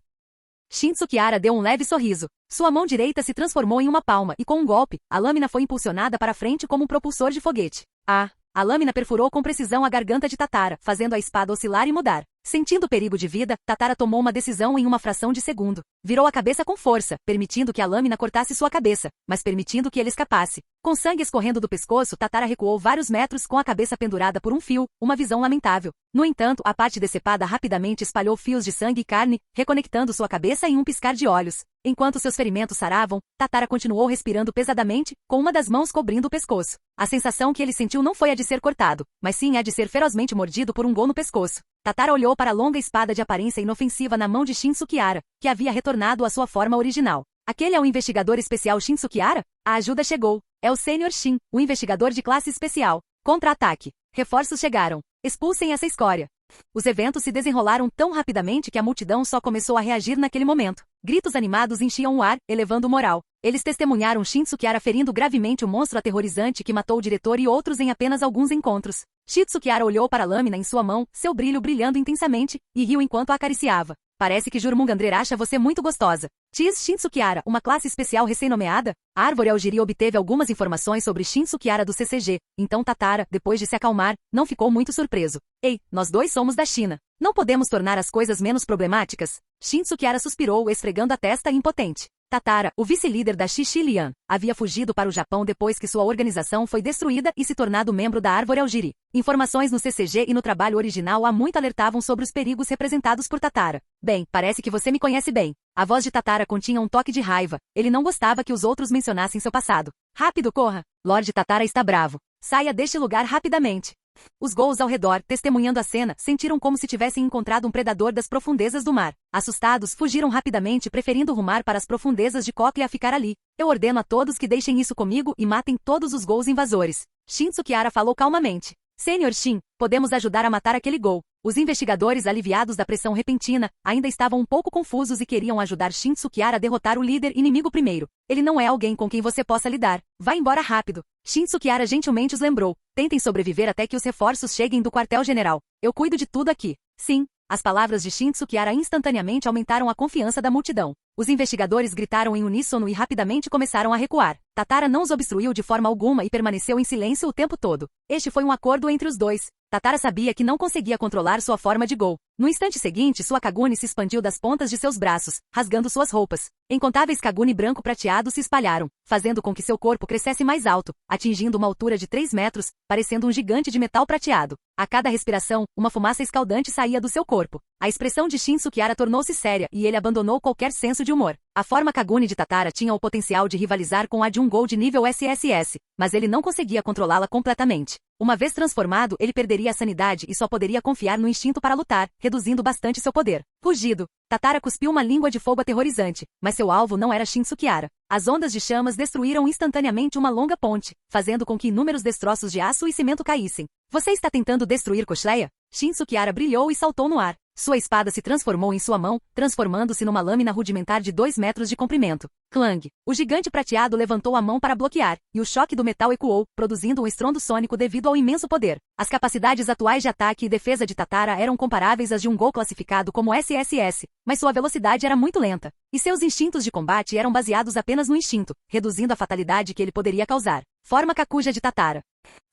Shin Sukihara deu um leve sorriso. Sua mão direita se transformou em uma palma e com um golpe, a lâmina foi impulsionada para frente como um propulsor de foguete. A lâmina perfurou com precisão a garganta de Tatara, fazendo a espada oscilar e mudar. Sentindo perigo de vida, Tatara tomou uma decisão em uma fração de segundo. Virou a cabeça com força, permitindo que a lâmina cortasse sua cabeça, mas permitindo que ele escapasse. Com sangue escorrendo do pescoço, Tatara recuou vários metros com a cabeça pendurada por um fio, uma visão lamentável. No entanto, a parte decepada rapidamente espalhou fios de sangue e carne, reconectando sua cabeça em um piscar de olhos. Enquanto seus ferimentos saravam, Tatara continuou respirando pesadamente, com uma das mãos cobrindo o pescoço. A sensação que ele sentiu não foi a de ser cortado, mas sim a de ser ferozmente mordido por um gol no pescoço. Tatara olhou para a longa espada de aparência inofensiva na mão de Shin Sukihara, que havia retornado à sua forma original. Aquele é o investigador especial Shin Sukihara? A ajuda chegou. É o Sênior Shin, o investigador de classe especial. Contra-ataque. Reforços chegaram. Expulsem essa escória. Os eventos se desenrolaram tão rapidamente que a multidão só começou a reagir naquele momento. Gritos animados enchiam o ar, elevando o moral. Eles testemunharam Shin Sukihara ferindo gravemente o monstro aterrorizante que matou o diretor e outros em apenas alguns encontros. Shin Sukihara olhou para a lâmina em sua mão, seu brilho brilhando intensamente, e riu enquanto a acariciava. Parece que Jurmungandrer acha você muito gostosa. Diz Shin Sukihara, uma classe especial recém-nomeada? A árvore Aogiri obteve algumas informações sobre Shin Sukihara do CCG, então Tatara, depois de se acalmar, não ficou muito surpreso. Ei, nós dois somos da China. Não podemos tornar as coisas menos problemáticas? Shin Sukihara suspirou, esfregando a testa impotente. Tatara, o vice-líder da Xixilian, havia fugido para o Japão depois que sua organização foi destruída e se tornado membro da árvore Aogiri. Informações no CCG e no trabalho original há muito alertavam sobre os perigos representados por Tatara. Bem, parece que você me conhece bem. A voz de Tatara continha um toque de raiva. Ele não gostava que os outros mencionassem seu passado. Rápido, corra! Lord Tatara está bravo. Saia deste lugar rapidamente. Os ghouls ao redor, testemunhando a cena, sentiram como se tivessem encontrado um predador das profundezas do mar. Assustados, fugiram rapidamente, preferindo rumar para as profundezas de Cóclea a ficar ali. Eu ordeno a todos que deixem isso comigo e matem todos os ghouls invasores. Shin Sukihara falou calmamente. Sênior Shin, podemos ajudar a matar aquele ghoul. Os investigadores, aliviados da pressão repentina, ainda estavam um pouco confusos e queriam ajudar Shin Sukihara a derrotar o líder inimigo primeiro. Ele não é alguém com quem você possa lidar. Vá embora rápido. Shin Sukihara gentilmente os lembrou. Tentem sobreviver até que os reforços cheguem do quartel-general. Eu cuido de tudo aqui. Sim. As palavras de Shin Sukihara instantaneamente aumentaram a confiança da multidão. Os investigadores gritaram em uníssono e rapidamente começaram a recuar. Tatara não os obstruiu de forma alguma e permaneceu em silêncio o tempo todo. Este foi um acordo entre os dois. Tatara sabia que não conseguia controlar sua forma de Gol. No instante seguinte, sua Kagune se expandiu das pontas de seus braços, rasgando suas roupas. Incontáveis Kagune branco-prateado se espalharam, fazendo com que seu corpo crescesse mais alto, atingindo uma altura de 3 metros, parecendo um gigante de metal prateado. A cada respiração, uma fumaça escaldante saía do seu corpo. A expressão de Shin Sukihara tornou-se séria e ele abandonou qualquer senso de humor. A forma Kagune de Tatara tinha o potencial de rivalizar com a de um Gol de nível SSS, mas ele não conseguia controlá-la completamente. Uma vez transformado, ele perderia a sanidade e só poderia confiar no instinto para lutar, reduzindo bastante seu poder. Rugido. Tatara cuspiu uma língua de fogo aterrorizante, mas seu alvo não era Shin Sukihara. As ondas de chamas destruíram instantaneamente uma longa ponte, fazendo com que inúmeros destroços de aço e cimento caíssem. Você está tentando destruir Koshleia? Shin Sukihara brilhou e saltou no ar. Sua espada se transformou em sua mão, transformando-se numa lâmina rudimentar de 2 metros de comprimento. Clang! O gigante prateado levantou a mão para bloquear, e o choque do metal ecoou, produzindo um estrondo sônico devido ao imenso poder. As capacidades atuais de ataque e defesa de Tatara eram comparáveis às de um Gol classificado como SSS, mas sua velocidade era muito lenta, e seus instintos de combate eram baseados apenas no instinto, reduzindo a fatalidade que ele poderia causar. Forma Kakuja de Tatara.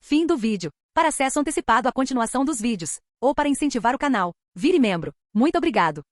Fim do vídeo. Para acesso antecipado à continuação dos vídeos, ou para incentivar o canal, vire membro. Muito obrigado.